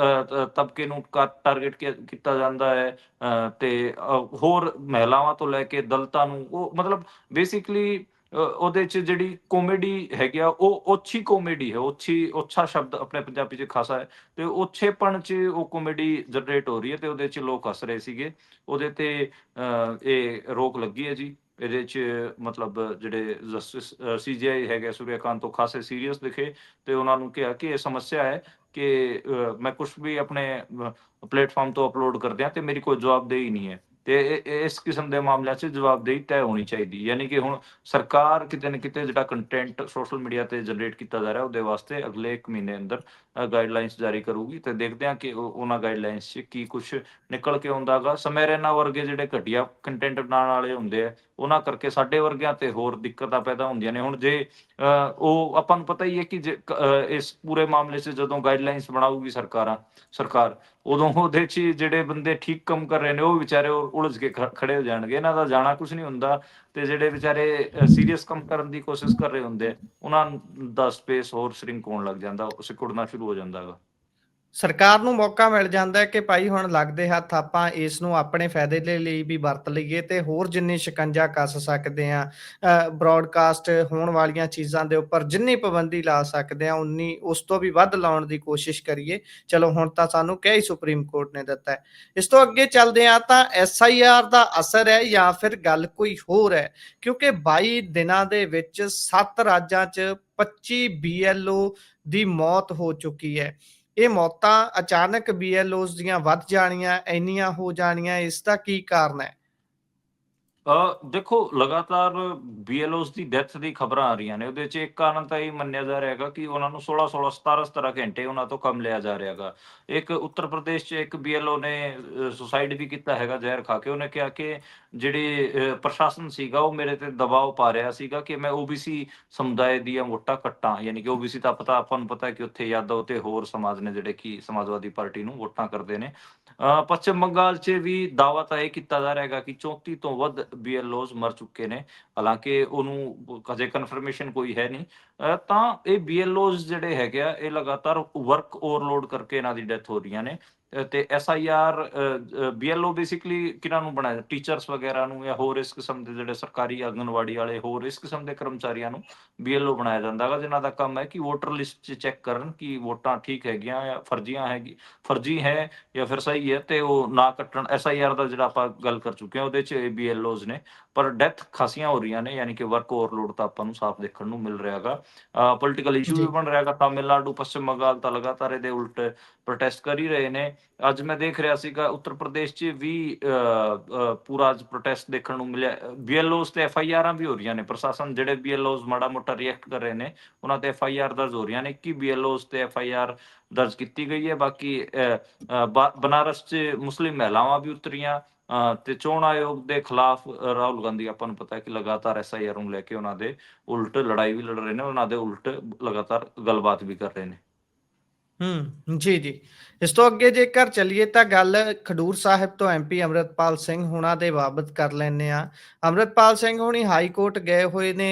ਤਬਕੇ ਨੂੰ ਟਾਰਗੇਟ ਕੀਤਾ ਜਾਂਦਾ ਹੈ, ਤੇ ਹੋਰ ਮਹਿਲਾਵਾਂ ਤੋਂ ਲੈ ਕੇ ਦਲਿਤਾਂ ਨੂੰ, ਉਹ ਮਤਲਬ ਬੇਸਿਕਲੀ ਉਹਦੇ 'ਚ ਜਿਹੜੀ ਕਾਮੇਡੀ ਹੈਗੀ ਆ, ਉਹ ਓਛੀ ਕਾਮੇਡੀ ਹੈ। ਓਛਾ ਸ਼ਬਦ ਆਪਣੇ ਪੰਜਾਬੀ 'ਚ ਖਾਸਾ ਹੈ, ਤੇ ਓਛੇਪਣ 'ਚ ਉਹ ਕਾਮੇਡੀ ਜਨਰੇਟ ਹੋ ਰਹੀ ਹੈ, ਤੇ ਉਹਦੇ 'ਚ ਲੋਕ ਹੱਸ ਰਹੇ ਸੀਗੇ। ਉਹਦੇ ਤੇ ਇਹ ਰੋਕ ਲੱਗੀ ਹੈ ਜੀ। ਇਹਦੇ 'ਚ ਮਤਲਬ ਜਿਹੜੇ ਜਸਟਿਸ CJI ਹੈਗੇ ਸੂਰਿਆਕਾਂਤ, ਉਹ ਖਾਸੇ ਸੀਰੀਅਸ ਦਿਖੇ, ਤੇ ਉਹਨਾਂ ਨੂੰ ਕਿਹਾ ਕਿ ਇਹ ਸਮੱਸਿਆ ਹੈ ਕਿ ਮੈਂ ਕੁਛ ਵੀ ਆਪਣੇ ਪਲੇਟਫਾਰਮ ਤੋਂ ਅਪਲੋਡ ਕਰਦਿਆਂ ਤੇ ਮੇਰੀ ਕੋਈ ਜਵਾਬਦੇਹੀ ਨਹੀਂ ਹੈ, ਤੇ ਇਸ ਕਿਸਮ ਦੇ ਮਾਮਲਿਆਂ 'ਚ ਜਵਾਬਦੇਹੀ ਤੈਅ ਹੋਣੀ ਚਾਹੀਦੀ। ਯਾਨੀ ਕਿ ਹੁਣ ਸਰਕਾਰ ਕਿਤੇ ਨਾ ਕਿਤੇ ਜਿਹੜਾ ਕੰਟੈਂਟ ਸੋਸ਼ਲ ਮੀਡੀਆ ਤੇ ਜਨਰੇਟ ਕੀਤਾ ਜਾ ਰਿਹਾ, ਉਹਦੇ ਵਾਸਤੇ ਅਗਲੇ 1 ਮਹੀਨੇ ਅੰਦਰ ਗਾਈਡਲਾਈਨਸ ਜਾਰੀ ਕਰੂਗੀ, ਤੇ ਦੇਖਦੇ ਹਾਂ ਕਿ ਉਹਨਾਂ ਗਾਈਡਲਾਈਨਸ 'ਚ ਕੀ ਕੁਛ ਨਿਕਲ ਕੇ ਆਉਂਦਾ ਗਾ। ਸਮੈਰਾਨਾ ਵਰਗੇ ਜਿਹੜੇ ਘਟੀਆ ਕੰਟੈਂਟ ਬਣਾਉਣ ਵਾਲੇ ਹੁੰਦੇ ਆ, ਉਹਨਾਂ ਕਰਕੇ ਸਾਡੇ ਵਰਗਿਆਂ ਤੇ ਹੋਰ ਦਿੱਕਤਾਂ ਪੈਦਾ ਹੁੰਦੀਆਂ ਨੇ। ਹੁਣ ਜੇ ਉਹ ਆਪਾਂ ਨੂੰ ਪਤਾ ਹੀ ਹੈ ਕਿ ਇਸ ਪੂਰੇ ਮਾਮਲੇ 'ਚ ਜਦੋਂ ਗਾਈਡਲਾਈਨਸ ਬਣਾਊਗੀ ਸਰਕਾਰ, ਉਦੋਂ ਉਹਦੇ 'ਚ ਜਿਹੜੇ ਬੰਦੇ ਠੀਕ ਕੰਮ ਕਰ ਰਹੇ ਨੇ, ਉਹ ਵਿਚਾਰੇ ਉਲਝ ਕੇ ਖੜੇ ਹੋ ਜਾਣਗੇ। ਇਹਨਾਂ ਦਾ ਜਾਣਾ ਕੁਛ ਨਹੀਂ ਹੁੰਦਾ, ਤੇ ਜਿਹੜੇ ਵਿਚਾਰੇ ਸੀਰੀਅਸ ਕੰਮ ਕਰਨ ਦੀ ਕੋਸ਼ਿਸ਼ ਕਰ ਰਹੇ ਹੁੰਦੇ ਆ, ਉਹਨਾਂ ਦਾ ਸਪੇਸ ਹੋਰ ਸ਼ਰਿੰਕ ਹੋਣ ਲੱਗ ਜਾਂਦਾ, ਸਿकुड़ना ਸ਼ੁਰੂ ਹੋ ਜਾਂਦਾ ਗਾ। ਸਰਕਾਰ ਨੂੰ ਮੌਕਾ ਮਿਲ ਜਾਂਦਾ ਹੈ ਕਿ ਭਾਈ ਹੁਣ ਲੱਗਦੇ ਹੱਥ ਆਪਾਂ ਇਸ ਨੂੰ ਆਪਣੇ ਫਾਇਦੇ ਦੇ ਲਈ ਵੀ ਵਰਤ ਲਈਏ, ਤੇ ਹੋਰ ਜਿੰਨੀ ਸ਼ਿਕੰਜਾ ਕੱਸ ਸਕਦੇ ਆ, ਬ੍ਰੌਡਕਾਸਟ ਹੋਣ ਵਾਲੀਆਂ ਚੀਜ਼ਾਂ ਦੇ ਉੱਪਰ ਜਿੰਨੀ ਪਾਬੰਦੀ ਲਾ ਸਕਦੇ ਆ, ਉਨੀ ਉਸ ਤੋਂ ਵੀ ਵੱਧ ਲਾਉਣ ਦੀ ਕੋਸ਼ਿਸ਼ ਕਰੀਏ। ਚਲੋ, ਹੁਣ ਤਾਂ ਸਾਨੂੰ ਕਿਹਾ ਹੀ ਸੁਪਰੀਮ ਕੋਰਟ ਨੇ ਦਿੱਤਾ ਹੈ। ਇਸ ਤੋਂ ਅੱਗੇ ਚੱਲਦੇ ਆ ਤਾਂ SIR ਦਾ ਅਸਰ ਹੈ ਜਾਂ ਫਿਰ ਗੱਲ ਕੋਈ ਹੋਰ ਹੈ, ਕਿਉਂਕਿ 22 ਦਿਨਾਂ ਦੇ ਵਿੱਚ 7 ਰਾਜਾਂ 'ਚ 25 BLO ਦੀ ਮੌਤ ਹੋ ਚੁੱਕੀ ਹੈ। ਇਹ ਮੌਤਾਂ ਅਚਾਨਕ BLOs ਦੀਆਂ ਵੱਧ ਜਾਣੀਆਂ, ਇੰਨੀਆਂ ਹੋ ਜਾਣੀਆਂ, ਇਸ ਦਾ ਕੀ ਕਾਰਨ ਹੈ? ਦੇਖੋ, ਲਗਾਤਾਰ BLOs ਦੀ ਡੈਥ ਦੀ ਖਬਰਾਂ ਆ ਰਹੀਆਂ ਨੇ। ਉਹਦੇ 'ਚ ਇੱਕ ਕਾਰਨ ਤਾਂ ਇਹ ਮੰਨਿਆ ਜਾ ਰਿਹਾ ਹੈਗਾ ਕਿ ਉਹਨਾਂ ਨੂੰ 16-16, 17-17 ਘੰਟੇ ਉਹਨਾਂ ਤੋਂ ਕੰਮ ਲਿਆ ਜਾ ਰਿਹਾ ਹੈਗਾ। ਇੱਕ ਉੱਤਰ ਪ੍ਰਦੇਸ਼ 'ਚ ਇੱਕ BLO ਨੇ ਸੁਸਾਈਡ ਵੀ ਕੀਤਾ ਹੈਗਾ ਜ਼ਹਿਰ ਖਾ ਕੇ। ਉਹਨੇ ਕਿਹਾ ਕਿ ਜਿਹੜੀ ਪ੍ਰਸ਼ਾਸਨ ਸੀਗਾ, ਉਹ ਮੇਰੇ ਤੇ ਦਬਾਅ ਪਾ ਰਿਹਾ ਸੀਗਾ ਕਿ ਮੈਂ OBC ਸਮੁਦਾਇ ਦੀਆਂ ਵੋਟਾਂ ਕੱਟਾਂ। ਯਾਨੀ ਕਿ OBC ਦਾ ਆਪਾਂ ਨੂੰ ਪਤਾ ਹੈ ਕਿ ਉੱਥੇ ਯਾਦਵ ਤੇ ਹੋਰ ਸਮਾਜ ਨੇ ਜਿਹੜੇ ਕਿ ਸਮਾਜਵਾਦੀ ਪਾਰਟੀ ਨੂੰ ਵੋਟਾਂ ਕਰਦੇ ਨੇ। ਪੱਛਮ ਬੰਗਾਲ 'ਚ ਵੀ ਦਾਅਵਾ ਤਾਂ ਇਹ ਕੀਤਾ ਜਾ ਰਿਹਾ ਹੈਗਾ ਕਿ 34 ਤੋਂ ਵੱਧ BLOs ਮਰ ਚੁੱਕੇ ਨੇ। ਹਾਲਾਂਕਿ ਉਹਨੂੰ ਹਜੇ ਕਨਫਰਮੇਸ਼ਨ ਕੋਈ ਹੈ ਨਹੀਂ। ਤਾਂ ਇਹ BLOs ਜਿਹੜੇ ਹੈਗੇ ਆ, ਇਹ ਲਗਾਤਾਰ ਵਰਕ ਓਵਰਲੋਡ ਕਰਕੇ ਇਹਨਾਂ ਦੀ ਡੈਥ ਹੋ ਰਹੀਆਂ ਨੇ। ਤੇ SIR BLO ਬੇਸਿਕਲੀ ਕਿਹਨਾਂ ਨੂੰ ਬਣਾਇਆ, ਟੀਚਰਸ ਵਗੈਰਾ ਨੂੰ, ਜਾਂ ਹੋਰ ਇਸ ਕਿਸਮ ਦੇ ਜਿਹੜੇ ਸਰਕਾਰੀ ਆਂਗਨਵਾੜੀ ਵਾਲੇ, ਹੋਰ ਇਸ ਕਿਸਮ ਦੇ ਕਰਮਚਾਰੀਆਂ ਨੂੰ BLO ਬਣਾਇਆ ਜਾਂਦਾ ਹੈਗਾ, ਜਿਨ੍ਹਾਂ ਦਾ ਕੰਮ ਹੈ ਕਿ ਵੋਟਰ ਲਿਸਟ 'ਚ ਚੈੱਕ ਕਰਨ ਕਿ ਵੋਟਾਂ ਠੀਕ ਹੈਗੀਆਂ ਜਾਂ ਫਰਜ਼ੀ ਹੈ ਜਾਂ ਫਿਰ ਸਹੀ ਹੈ, ਤੇ ਉਹ ਨਾ ਕੱਟਣ। SIR ਦਾ ਜਿਹੜਾ ਆਪਾਂ ਗੱਲ ਕਰ ਚੁੱਕੇ ਹਾਂ, ਉਹਦੇ 'ਚ BLOs ਨੇ, ਪਰ ਡੈਥ ਖਾਸੀਆਂ ਹੋ ਰਹੀਆਂ ਨੇ। ਯਾਨੀ ਕਿ ਵਰਕ ਓਵਰਲੋਡ ਤਾਂ ਆਪਾਂ ਨੂੰ ਸਾਫ਼ ਦੇਖਣ ਨੂੰ ਮਿਲ ਰਿਹਾ ਹੈਗਾ। ਪੋਲੀਟੀਕਲ ਇਸ਼ੂ ਵੀ ਜੀ। ਬਣ ਰਿਹਾ ਹੈਗਾ। ਤਾਮਿਲਨਾਡੂ, ਪੱਛਮ ਬੰਗਾਲ ਤਾਂ ਲਗਾਤਾਰ ਇਹਦੇ ਉਲਟ ਪ੍ਰੋਟੈਸਟ ਕਰ ਹੀ ਰਹੇ ਨੇ। ਅੱਜ ਮੈਂ ਦੇਖ ਰਿਹਾ ਸੀਗਾ ਉੱਤਰ ਪ੍ਰਦੇਸ਼ 'ਚ ਵੀ ਪੂਰਾ ਅੱਜ ਪ੍ਰੋਟੈਸਟ ਦੇਖਣ ਨੂੰ ਮਿਲਿਆ। BLOs ਤੇ FIRs ਵੀ ਹੋ ਰਹੀਆਂ ਨੇ। ਪ੍ਰਸ਼ਾਸਨ ਜਿਹੜੇ BLOs ਮਾੜਾ ਮੋਟਾ ਰਿਐਕਟ ਕਰ ਰਹੇ ਨੇ, ਉਹਨਾਂ ਤੇ FIR ਦਰਜ ਹੋ ਰਹੀਆਂ ਨੇ। 21 BLOs ਤੇ FIR ਦਰਜ ਕੀਤੀ ਗਈ ਹੈ। ਬਾਕੀ ਬਨਾਰਸ 'ਚ ਮੁਸਲਿਮ ਮਹਿਲਾਵਾਂ ਵੀ ਉਤਰੀਆਂ, ਤੇ ਚੋਣ ਆਯੋਗ ਦੇ ਖਿਲਾਫ ਰਾਹੁਲ ਗਾਂਧੀ, ਆਪਾਂ ਨੂੰ ਪਤਾ ਹੈ ਕਿ ਲਗਾਤਾਰ SIR ਨੂੰ ਲੈ ਕੇ ਉਹਨਾਂ ਦੇ ਉਲਟ ਲੜਾਈ ਵੀ ਲੜ ਰਹੇ ਨੇ, ਉਹਨਾਂ ਦੇ ਉਲਟ ਲਗਾਤਾਰ ਗੱਲਬਾਤ ਵੀ ਕਰ ਰਹੇ ਨੇ। ਜੀ, ਜੀ। ਇਸ ਤੋਂ ਅੱਗੇ ਜੇਕਰ ਚੱਲੀਏ ਤਾਂ ਗੱਲ ਖਡੂਰ ਸਾਹਿਬ ਤੋਂ ਐਮਪੀ ਅੰਮ੍ਰਿਤਪਾਲ ਸਿੰਘ ਹੁਣਾਂ ਦੇ ਬਾਬਤ ਕਰ ਲੈਂਦੇ ਹਾਂ। ਅੰਮ੍ਰਿਤਪਾਲ ਸਿੰਘ ਹੁਣੀ ਹਾਈ ਕੋਰਟ ਗਏ ਹੋਏ ਨੇ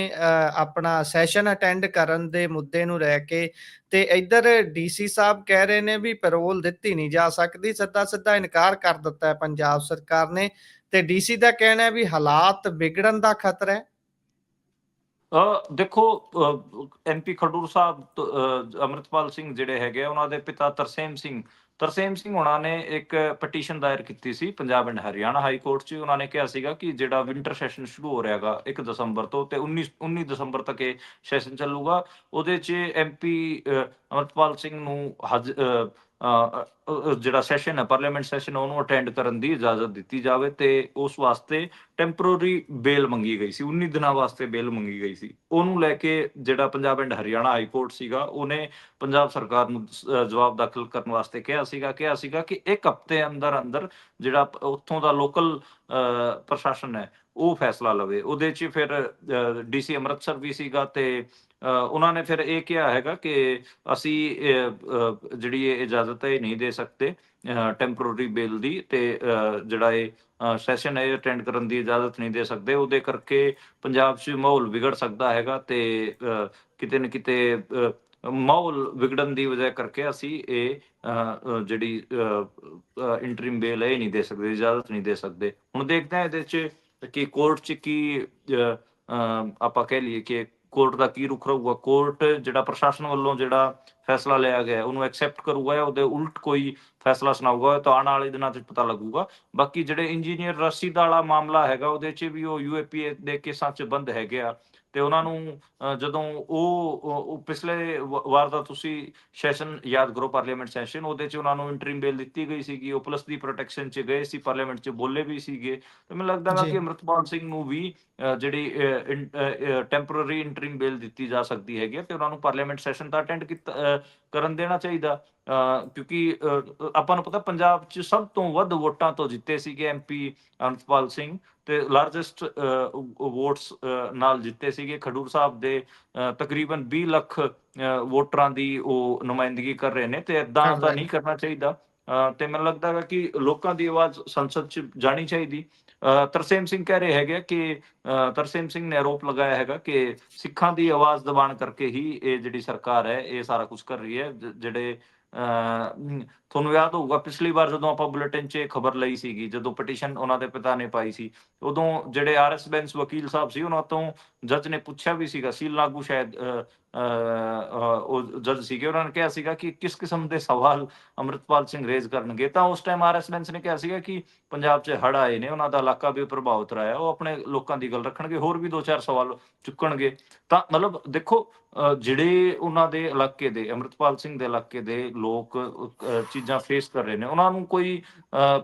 ਆਪਣਾ ਸੈਸ਼ਨ ਅਟੈਂਡ ਕਰਨ ਦੇ ਮੁੱਦੇ ਨੂੰ ਲੈ ਕੇ, ਤੇ ਇੱਧਰ ਡੀਸੀ ਸਾਹਿਬ ਕਹਿ ਰਹੇ ਨੇ ਵੀ ਪੈਰੋਲ ਦਿੱਤੀ ਨਹੀਂ ਜਾ ਸਕਦੀ, ਸਿੱਧਾ-ਸਿੱਧਾ ਇਨਕਾਰ ਕਰ ਦਿੱਤਾ ਹੈ ਪੰਜਾਬ ਸਰਕਾਰ ਨੇ, ਤੇ ਡੀਸੀ ਦਾ ਕਹਿਣਾ ਹੈ ਵੀ ਹਾਲਾਤ ਵਿਗੜਨ ਦਾ ਖਤਰਾ ਹੈ। ਦੇਖੋ, ਐਮਪੀ ਖਡੂਰ ਸਾਹਿਬ ਅੰਮ੍ਰਿਤਪਾਲ ਸਿੰਘ ਜਿਹੜੇ ਹੈਗੇ ਆ, ਉਹਨਾਂ ਦੇ ਪਿਤਾ ਤਰਸੇਮ ਸਿੰਘ ਹੋਣਾ ਨੇ ਇੱਕ ਪਟੀਸ਼ਨ ਦਾਇਰ ਕੀਤੀ ਸੀ Punjab and Haryana high court 'ਚ। ਉਹਨਾਂ ਨੇ ਕਿਹਾ ਸੀਗਾ ਕਿ ਜਿਹੜਾ ਵਿੰਟਰ ਸੈਸ਼ਨ ਸ਼ੁਰੂ ਹੋ ਰਿਹਾ ਹੈਗਾ 1 ਦਸੰਬਰ ਤੋਂ, ਤੇ 19 ਦਸੰਬਰ ਤੱਕ ਇਹ ਸੈਸ਼ਨ ਚੱਲੂਗਾ। ਉਹਦੇ 'ਚ ਐਮਪੀ ਅੰਮ੍ਰਿਤਪਾਲ ਸਿੰਘ ਨੂੰ ਜਿਹੜਾ ਸੈਸ਼ਨ ਹੈ, ਪਾਰਲੀਮੈਂਟ ਸੈਸ਼ਨ, ਉਹਨੂੰ ਅਟੈਂਡ ਕਰਨ ਦੀ ਇਜਾਜ਼ਤ ਦਿੱਤੀ ਜਾਵੇ, ਤੇ ਉਸ ਵਾਸਤੇ ਟੈਂਪਰਰੀ ਬੇਲ ਮੰਗੀ ਗਈ ਸੀ। 19 ਦਿਨਾਂ ਵਾਸਤੇ ਬੇਲ ਮੰਗੀ ਗਈ ਸੀ। ਉਹਨੂੰ ਲੈ ਕੇ ਜਿਹੜਾ Punjab and Haryana high court ਸੀਗਾ, ਉਹਨੇ ਪੰਜਾਬ ਸਰਕਾਰ ਨੂੰ ਜਵਾਬ ਦਾਖਲ ਕਰਨ ਵਾਸਤੇ ਕਿਹਾ ਸੀਗਾ ਕਿ 1 ਹਫ਼ਤੇ ਅੰਦਰ ਜਿਹੜਾ ਉੱਥੋਂ ਦਾ ਲੋਕਲ ਪ੍ਰਸ਼ਾਸਨ ਹੈ ਉਹ ਫੈਸਲਾ ਲਵੇ। ਉਹਦੇ 'ਚ ਫਿਰ ਡੀਸੀ ਅੰਮ੍ਰਿਤਸਰ ਵੀ ਸੀਗਾ, ਤੇ ਉਹਨਾਂ ਨੇ ਫਿਰ ਇਹ ਕਿਹਾ ਹੈਗਾ ਕਿ ਅਸੀਂ ਜਿਹੜੀ ਇਹ ਇਜਾਜ਼ਤ ਹੈ ਇਹ ਨਹੀਂ ਦੇ ਸਕਦੇ ਟੈਂਪਰਰੀ ਬੇਲ ਦੀ, ਤੇ ਜਿਹੜਾ ਇਹ ਸੈਸ਼ਨ ਹੈ ਇਹ ਅਟੈਂਡ ਕਰਨ ਦੀ ਇਜਾਜ਼ਤ ਨਹੀਂ ਦੇ ਸਕਦੇ। ਉਹਦੇ ਕਰਕੇ ਪੰਜਾਬ 'ਚ ਮਾਹੌਲ ਵਿਗੜ ਸਕਦਾ ਹੈਗਾ, ਤੇ ਕਿਤੇ ਨਾ ਕਿਤੇ ਮਾਹੌਲ ਵਿਗੜਨ ਦੀ ਵਜ੍ਹਾ ਕਰਕੇ ਅਸੀਂ ਇਹ ਜਿਹੜੀ ਇੰਟਰਿਮ ਬੇਲ ਹੈ ਇਹ ਨਹੀਂ ਦੇ ਸਕਦੇ, ਇਜਾਜ਼ਤ ਨਹੀਂ ਦੇ ਸਕਦੇ। ਹੁਣ ਦੇਖਦੇ ਹਾਂ ਇਹਦੇ 'ਚ ਕਿ ਕੋਰਟ 'ਚ ਕੀ ਆਪਾਂ ਕਹਿ ਲਈਏ ਕਿ ਕੋਰਟ ਦਾ ਕੀ ਰੁਖ ਰਹੂਗਾ। ਕੋਰਟ ਜਿਹੜਾ ਪ੍ਰਸ਼ਾਸਨ ਵੱਲੋਂ ਜਿਹੜਾ ਫੈਸਲਾ ਲਿਆ ਗਿਆ ਉਹਨੂੰ ਐਕਸੈਪਟ ਕਰੂਗਾ, ਜਾਂ ਉਹਦੇ ਉਲਟ ਕੋਈ ਫੈਸਲਾ ਸੁਣਾਊਗਾ, ਤਾਂ ਆਉਣ ਵਾਲੇ ਦਿਨਾਂ 'ਚ ਪਤਾ ਲੱਗੂਗਾ। ਬਾਕੀ ਜਿਹੜੇ ਇੰਜੀਨੀਅਰ ਰਸ਼ੀਦ ਵਾਲਾ ਮਾਮਲਾ ਹੈਗਾ, ਉਹਦੇ 'ਚ ਵੀ ਉਹ UAPA ਦੇ ਕੇਸਾਂ 'ਚ ਬੰਦ ਹੈਗੇ ਆ, ਤੇ ਉਹਨਾਂ ਨੂੰ ਜਦੋਂ ਉਹ ਪਿਛਲੇ ਵਾਰ ਦਾ ਤੁਸੀਂ ਸੈਸ਼ਨ ਯਾਦ ਕਰੋ, ਪਾਰਲੀਮੈਂਟ ਸੈਸ਼ਨ, ਉਹਦੇ 'ਚ ਉਹਨਾਂ ਨੂੰ ਇੰਟਰਿਮ ਬੇਲ ਦਿੱਤੀ ਗਈ ਸੀਗੀ। ਉਹ ਪੁਲਿਸ ਦੀ ਪ੍ਰੋਟੈਕਸ਼ਨ 'ਚ ਗਏ ਸੀ, ਪਾਰਲੀਮੈਂਟ 'ਚ ਬੋਲੇ ਵੀ ਸੀਗੇ। ਤੇ ਮੈਨੂੰ ਲੱਗਦਾ ਗਾ ਜੀ। ਕਿ ਅੰਮ੍ਰਿਤਪਾਲ ਸਿੰਘ ਨੂੰ ਵੀ ਜਿਹੜੀ ਟੈਂਪਰਰੀ ਇੰਟਰਿਮ ਬੇਲ ਦਿੱਤੀ ਜਾ ਸਕਦੀ ਹੈਗੀ, ਤੇ ਉਹਨਾਂ ਨੂੰ ਪਾਰਲੀਮੈਂਟ ਸੈਸ਼ਨ ਤਾਂ ਅਟੈਂਡ ਕਰਨ ਦੇਣਾ ਚਾਹੀਦਾ, ਕਿਉਂਕਿ ਆਪਾਂ ਨੂੰ ਪਤਾ ਪੰਜਾਬ 'ਚ ਸਭ ਤੋਂ ਵੱਧ ਵੋਟਾਂ ਤੋਂ ਜਿੱਤੇ ਸੀਗੇ ਐਮਪੀ ਅੰਮ੍ਰਿਤਪਾਲ ਸਿੰਘ, ਤੇ ਲਾਰਜੈਸਟ ਵੋਟਸ ਨਾਲ ਜਿੱਤੇ ਸੀਗੇ। ਖਡੂਰ ਸਾਹਿਬ ਦੇ ਤਕਰੀਬਨ 20 ਲੱਖ ਵੋਟਰਾਂ ਦੀ ਉਹ ਨੁਮਾਇੰਦਗੀ ਕਰ ਰਹੇ ਨੇ, ਤੇ ਏਦਾਂ ਕਰ ਤਾਂ ਰਹੇ ਨਹੀਂ ਨੇ। ਕਰਨਾ ਚਾਹੀਦਾ। ਤੇ ਮੈਨੂੰ ਲੱਗਦਾ ਹੈ ਕਿ ਲੋਕਾਂ ਦੀ ਆਵਾਜ਼ ਸੰਸਦ 'ਚ ਜਾਣੀ ਚਾਹੀਦੀ। ਤਰਸੇਮ ਸਿੰਘ ਕਹਿ ਰਹੇ ਹੈਗੇ ਕਿ ਤਰਸੇਮ ਸਿੰਘ ਨੇ ਆਰੋਪ ਲਗਾਇਆ ਹੈਗਾ ਕਿ ਸਿੱਖਾਂ ਦੀ ਆਵਾਜ਼ ਦਬਾਉਣ ਕਰਕੇ ਹੀ ਇਹ ਜਿਹੜੀ ਸਰਕਾਰ ਹੈ ਇਹ ਸਾਰਾ ਕੁਝ ਕਰ ਰਹੀ ਹੈ। ਜਿਹੜੇ ਤੁਹਾਨੂੰ ਯਾਦ ਹੋਊਗਾ ਪਿਛਲੀ ਵਾਰ ਜਦੋਂ ਆਪਾਂ ਬੁਲੇਟਿਨ 'ਚ ਖਬਰ ਲਈ ਸੀਗੀ, ਜਦੋਂ ਪਟੀਸ਼ਨ ਉਹਨਾਂ ਦੇ ਪਿਤਾ ਨੇ ਪਾਈ ਸੀ, ਉਦੋਂ ਜਿਹੜੇ RS ਬੈਂਸ ਵਕੀਲ ਸਾਹਿਬ ਸੀ, ਉਹਨਾਂ ਤੋਂ ਜੱਜ ਨੇ ਪੁੱਛਿਆ ਵੀ ਸੀਗਾ, ਸੀਲ ਨਾਗੂ ਸ਼ਾਇਦ ਉਹ ਜੱਜ ਸੀਗੇ, ਉਹਨਾਂ ਨੇ ਕਿਹਾ ਸੀਗਾ ਕਿ ਕਿਸ ਕਿਸਮ ਦੇ ਸਵਾਲ ਅੰਮ੍ਰਿਤਪਾਲ ਸਿੰਘ ਰੇਜ਼ ਕਰਨਗੇ, ਤਾਂ ਉਸ ਟਾਈਮ RS ਬੈਂਸ ਨੇ ਕਿਹਾ ਸੀਗਾ ਕਿ ਪੰਜਾਬ 'ਚ ਹੜ੍ਹ ਆਏ ਨੇ, ਉਹਨਾਂ ਦਾ ਇਲਾਕਾ ਵੀ ਪ੍ਰਭਾਵਿਤ ਰਿਹਾ, ਉਹ ਆਪਣੇ ਲੋਕਾਂ ਦੀ ਗੱਲ ਰੱਖਣਗੇ, ਹੋਰ ਵੀ 2-4 ਸਵਾਲ ਚੁੱਕਣਗੇ। ਤਾਂ ਮਤਲਬ ਦੇਖੋ, ਜਿਹੜੇ ਉਹਨਾਂ ਦੇ ਇਲਾਕੇ ਦੇ, ਅੰਮ੍ਰਿਤਪਾਲ ਸਿੰਘ ਦੇ ਇਲਾਕੇ ਦੇ ਲੋਕ ਚੀਜ਼ਾਂ ਫੇਸ ਕਰ ਰਹੇ ਨੇ, ਉਹਨਾਂ ਨੂੰ ਕੋਈ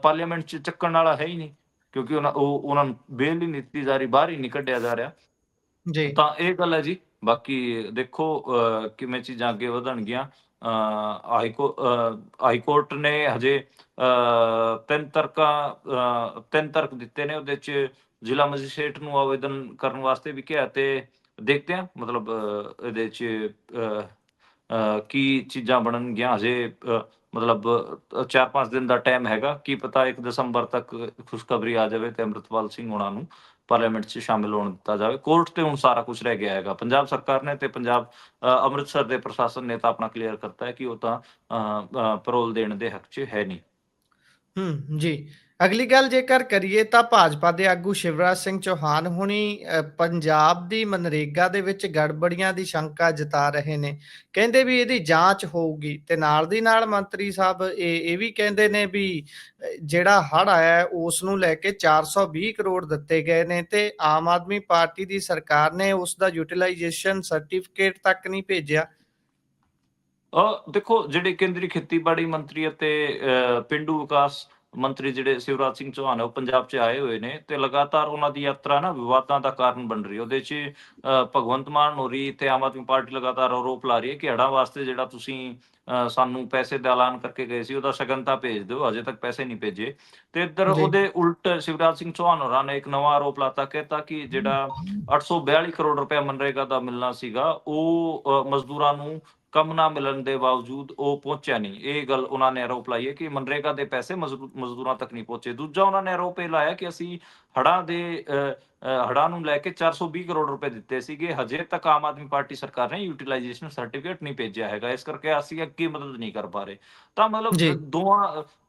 ਪਾਰਲੀਮੈਂਟ 'ਚ ਚੱਕਣ ਵਾਲਾ ਹੈ ਹੀ ਨਹੀਂ, ਕਿਉਂਕਿ ਉਹਨਾਂ ਨੂੰ ਬੇਲ ਹੀ ਨਹੀਂ ਦਿੱਤੀ ਜਾ ਰਹੀ, ਬਾਹਰ ਹੀ ਨਹੀਂ ਕੱਢਿਆ ਜਾ ਰਿਹਾ। ਜੀ। ਤਾਂ ਇਹ ਗੱਲ ਹੈ ਜੀ। ਬਾਕੀ ਦੇਖੋ ਕਿਵੇਂ ਚੀਜ਼ਾਂ ਅੱਗੇ ਵਧਣਗੀਆਂ। ਹਾਈ ਕੋਰਟ ਨੇ ਹਜੇ 3 ਤਰਕ ਦਿੱਤੇ ਨੇ, ਉਹਦੇ 'ਚ ਜ਼ਿਲ੍ਹਾ ਮੈਜਿਸਟ੍ਰੇਟ ਨੂੰ ਆਵੇਦਨ ਕਰਨ ਵਾਸਤੇ ਵੀ ਕਿਹਾ, ਤੇ ਦੇਖਦੇ ਹਾਂ ਮਤਲਬ ਇਹਦੇ 'ਚ ਕੀ ਚੀਜ਼ਾਂ ਬਣਨਗੀਆਂ। ਹਜੇ ਮਤਲਬ 4-5 ਦਿਨ ਦਾ ਟਾਈਮ ਹੈਗਾ, ਕੀ ਪਤਾ 1 ਦਸੰਬਰ ਤੱਕ ਖੁਸ਼ਖਬਰੀ ਆ ਜਾਵੇ ਤੇ ਅੰਮ੍ਰਿਤਪਾਲ ਸਿੰਘ ਹੋਣਾ ਨੂੰ ਪਾਰਲੀਮੈਂਟ 'ਚ ਸ਼ਾਮਿਲ ਹੋਣ ਦਿੱਤਾ ਜਾਵੇ। ਕੋਰਟ ਤੇ ਹੁਣ ਸਾਰਾ ਕੁਝ ਰਹਿ ਗਿਆ ਹੈਗਾ। ਪੰਜਾਬ ਸਰਕਾਰ ਨੇ ਤੇ ਅੰਮ੍ਰਿਤਸਰ ਦੇ ਪ੍ਰਸ਼ਾਸਨ ਨੇ ਤਾਂ ਆਪਣਾ ਕਲੀਅਰ ਕਰਤਾ ਹੈ ਕਿ ਉਹ ਤਾਂ ਪੈਰੋਲ ਦੇਣ ਦੇ ਹੱਕ 'ਚ ਹੈ ਨਹੀਂ। ਜੀ। ਅਗਲੀ ਗੱਲ ਜੇਕਰ ਕਰੀਏ ਤਾਂ ਭਾਜਪਾ ਦੇ ਆਗੂ ਸ਼ਿਵਰਾਜ ਸਿੰਘ ਚੌਹਾਨ ਹੁਣੀ ਪੰਜਾਬ ਦੀ ਮਨਰੇਗਾ ਦੇ ਵਿੱਚ ਗੜਬੜੀਆਂ ਦੀ ਸ਼ੰਕਾ ਜਤਾ ਰਹੇ ਨੇ। ਕਹਿੰਦੇ ਵੀ ਇਹਦੀ ਜਾਂਚ ਹੋਊਗੀ, ਤੇ ਨਾਲ ਦੀ ਨਾਲ ਮੰਤਰੀ ਸਾਹਿਬ ਇਹ ਵੀ ਕਹਿੰਦੇ ਨੇ ਵੀ ਜਿਹੜਾ ਹੜ੍ਹ ਆਇਆ ਹੈ, ਉਸ ਨੂੰ ਲੈ ਕੇ 420 ਕਰੋੜ ਦਿੱਤੇ ਗਏ ਨੇ, ਤੇ ਆਮ ਆਦਮੀ ਪਾਰਟੀ ਦੀ ਸਰਕਾਰ ਨੇ ਉਸ ਦਾ ਯੂਟਿਲਾਈਜੇਸ਼ਨ ਸਰਟੀਫਿਕੇਟ ਤੱਕ ਨਹੀਂ ਭੇਜਿਆ। ਦੇਖੋ, ਜਿਹੜੇ ਕੇਂਦਰੀ ਖੇਤੀਬਾੜੀ ਮੰਤਰੀ ਅਤੇ ਪੇਂਡੂ ਵਿਕਾਸ ਮੰਤਰੀ ਜਿਹੜੇ ਸ਼ਿਵਰਾਜ ਸਿੰਘ ਚੌਹਾਨ ਹੈ, ਉਹ ਪੰਜਾਬ 'ਚ ਆਏ ਹੋਏ ਨੇ, ਤੇ ਲਗਾਤਾਰ ਉਹਨਾਂ ਦੀ ਯਾਤਰਾ ਨਾ ਵਿਵਾਦਾਂ ਦਾ ਕਾਰਨ ਬਣ ਰਹੀ ਹੈ। ਉਹਦੇ 'ਚ ਭਗਵੰਤ ਮਾਨ ਹੋਰੀ ਤੇ ਆਮ ਆਦਮੀ ਪਾਰਟੀ ਲਗਾਤਾਰ ਆਰੋਪ ਲਾ ਰਹੀ ਹੈ ਕਿ ਹੜ੍ਹਾਂ ਵਾਸਤੇ ਜਿਹੜਾ ਤੁਸੀਂ ਸਾਨੂੰ ਪੈਸੇ ਦਾ ਐਲਾਨ ਕਰਕੇ ਗਏ ਸੀ, ਉਹਦਾ ਸ਼ਗਨ ਤਾਂ ਭੇਜ ਦਿਓ, ਹਜੇ ਤੱਕ ਪੈਸੇ ਨਹੀਂ ਭੇਜੇ। ਤੇ ਇੱਧਰ ਜੀ। ਉਹਦੇ ਉਲਟ ਸ਼ਿਵਰਾਜ ਸਿੰਘ ਚੌਹਾਨ ਹੋਰਾਂ ਨੇ ਇੱਕ ਨਵਾਂ ਆਰੋਪ ਲਾਤਾ, ਕਹਿਤਾ ਕਿ ਜਿਹੜਾ 842 ਕਰੋੜ ਰੁਪਏ ਮਨਰੇਗਾ ਦਾ ਮਿਲਣਾ ਸੀਗਾ, ਉਹ ਮਜ਼ਦੂਰਾਂ ਨੂੰ ਕੰਮ ਨਾ ਮਿਲਣ ਦੇ ਬਾਵਜੂਦ ਉਹ ਪਹੁੰਚਿਆ ਨਹੀਂ। ਇਹ ਗੱਲ ਉਹਨਾਂ ਨੇ ਆਰੋਪ ਲਾਈ ਹੈ ਕਿ ਮਨਰੇਗਾ ਦੇ ਪੈਸੇ ਮਜ਼ਦੂਰਾਂ ਤੱਕ ਨਹੀਂ ਪਹੁੰਚੇ। ਦੂਜਾ ਉਹਨਾਂ ਨੇ ਆਰੋਪ ਇਹ ਲਾਇਆ ਕਿ ਅਸੀਂ ਹੜ੍ਹਾਂ ਦੇ ਹੜ੍ਹਾਂ ਨੂੰ ਲੈ ਕੇ 420 ਕਰੋੜ ਰੁਪਏ ਦਿੱਤੇ ਸੀਗੇ, ਹਜੇ ਤੱਕ ਆਮ ਆਦਮੀ ਪਾਰਟੀ ਸਰਕਾਰ ਨੇ ਯੂਟੀਲਾਈਜੇਸ਼ਨ ਸਰਟੀਫਿਕੇਟ ਨਹੀਂ ਭੇਜਿਆ ਹੈਗਾ, ਇਸ ਕਰਕੇ ਅਸੀਂ ਅੱਗੇ ਮਦਦ ਨਹੀਂ ਕਰ ਪਾ ਰਹੇ। ਤਾਂ ਮਤਲਬ ਜੀ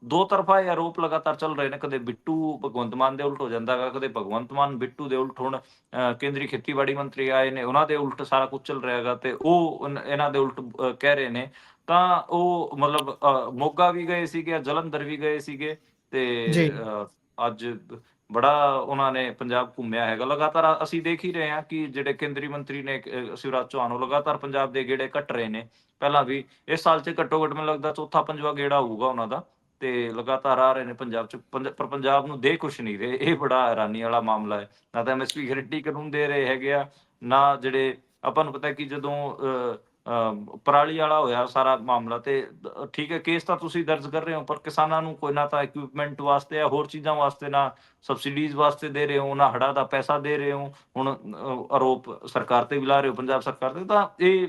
ਦੋ ਤਰਫਾ ਇਹ ਆਰੋਪ ਲਗਾਤਾਰ ਚੱਲ ਰਹੇ ਨੇ। ਕਦੇ ਬਿੱਟੂ ਭਗਵੰਤ ਮਾਨ ਦੇ ਉਲਟ ਹੋ ਜਾਂਦਾ ਹੈਗਾ, ਕਦੇ ਭਗਵੰਤ ਮਾਨ ਬਿੱਟੂ ਦੇ ਉਲਟ। ਹੁਣ ਕੇਂਦਰੀ ਖੇਤੀਬਾੜੀ ਮੰਤਰੀ ਆਏ ਨੇ, ਉਹਨਾਂ ਦੇ ਉਲਟ ਸਾਰਾ ਕੁਝ ਚੱਲ ਰਿਹਾ ਹੈਗਾ ਤੇ ਉਹ ਇਹਨਾਂ ਦੇ ਉਲਟ ਕਹਿ ਰਹੇ ਨੇ। ਤਾਂ ਉਹ ਮਤਲਬ ਮੋਗਾ ਵੀ ਗਏ ਸੀਗੇ, ਜਲੰਧਰ ਵੀ ਗਏ ਸੀਗੇ ਤੇ ਜੀ ਅੱਜ ਬੜਾ ਉਹਨਾਂ ਨੇ ਪੰਜਾਬ ਘੁੰਮਿਆ ਹੈਗਾ। ਲਗਾਤਾਰ ਅਸੀਂ ਦੇਖ ਹੀ ਰਹੇ ਹਾਂ ਕਿ ਜਿਹੜੇ ਕੇਂਦਰੀ ਮੰਤਰੀ ਨੇ ਸ਼ਿਵਰਾਜ ਚੌਹਾਨ, ਉਹ ਲਗਾਤਾਰ ਪੰਜਾਬ ਦੇ ਗੇੜੇ ਕੱਟ ਰਹੇ ਨੇ। ਪਹਿਲਾਂ ਵੀ ਇਸ ਸਾਲ 'ਚ ਘੱਟੋ ਘੱਟ ਮੈਨੂੰ ਲੱਗਦਾ ਚੌਥਾ ਪੰਜਵਾਂ ਗੇੜਾ ਹੋਊਗਾ ਉਹਨਾਂ ਦਾ, ਤੇ ਲਗਾਤਾਰ ਆ ਰਹੇ ਨੇ ਪੰਜਾਬ 'ਚ। ਪਰ ਪੰਜਾਬ ਨੂੰ ਦੇ ਕੁਛ ਨਹੀਂ ਰਹੇ, ਇਹ ਬੜਾ ਹੈਰਾਨੀ ਵਾਲਾ ਮਾਮਲਾ ਹੈ। ਨਾ ਤਾਂ ਐਮਐਸਪੀ ਗਰੰਟੀ ਕਾਨੂੰਨ ਦੇ ਰਹੇ ਹੈਗੇ ਆ, ਨਾ ਜਿਹੜੇ ਆਪਾਂ ਨੂੰ ਪਤਾ ਕਿ ਜਦੋਂ ਪਰਾਲੀ ਵਾਲਾ ਹੋਇਆ ਸਾਰਾ ਮਾਮਲਾ, ਤੇ ਠੀਕ ਹੈ ਕੇਸ ਤਾਂ ਤੁਸੀਂ ਦਰਜ ਕਰ ਰਹੇ ਹੋ, ਪਰ ਕਿਸਾਨਾਂ ਨੂੰ ਕੋਈ ਨਾ ਤਾਂ ਇਕਵਿਪਮੈਂਟ ਵਾਸਤੇ ਜਾਂ ਹੋਰ ਚੀਜ਼ਾਂ ਵਾਸਤੇ, ਨਾ ਸਬਸਿਡੀਜ਼ ਵਾਸਤੇ ਦੇ ਰਹੇ ਹੋ, ਨਾ ਹੜ੍ਹਾਂ ਦਾ ਪੈਸਾ ਦੇ ਰਹੇ ਹੋ। ਹੁਣ ਆਰੋਪ ਸਰਕਾਰ ਤੇ ਵੀ ਲਾ ਰਹੇ ਹੋ, ਪੰਜਾਬ ਸਰਕਾਰ ਤੇ। ਤਾਂ ਇਹ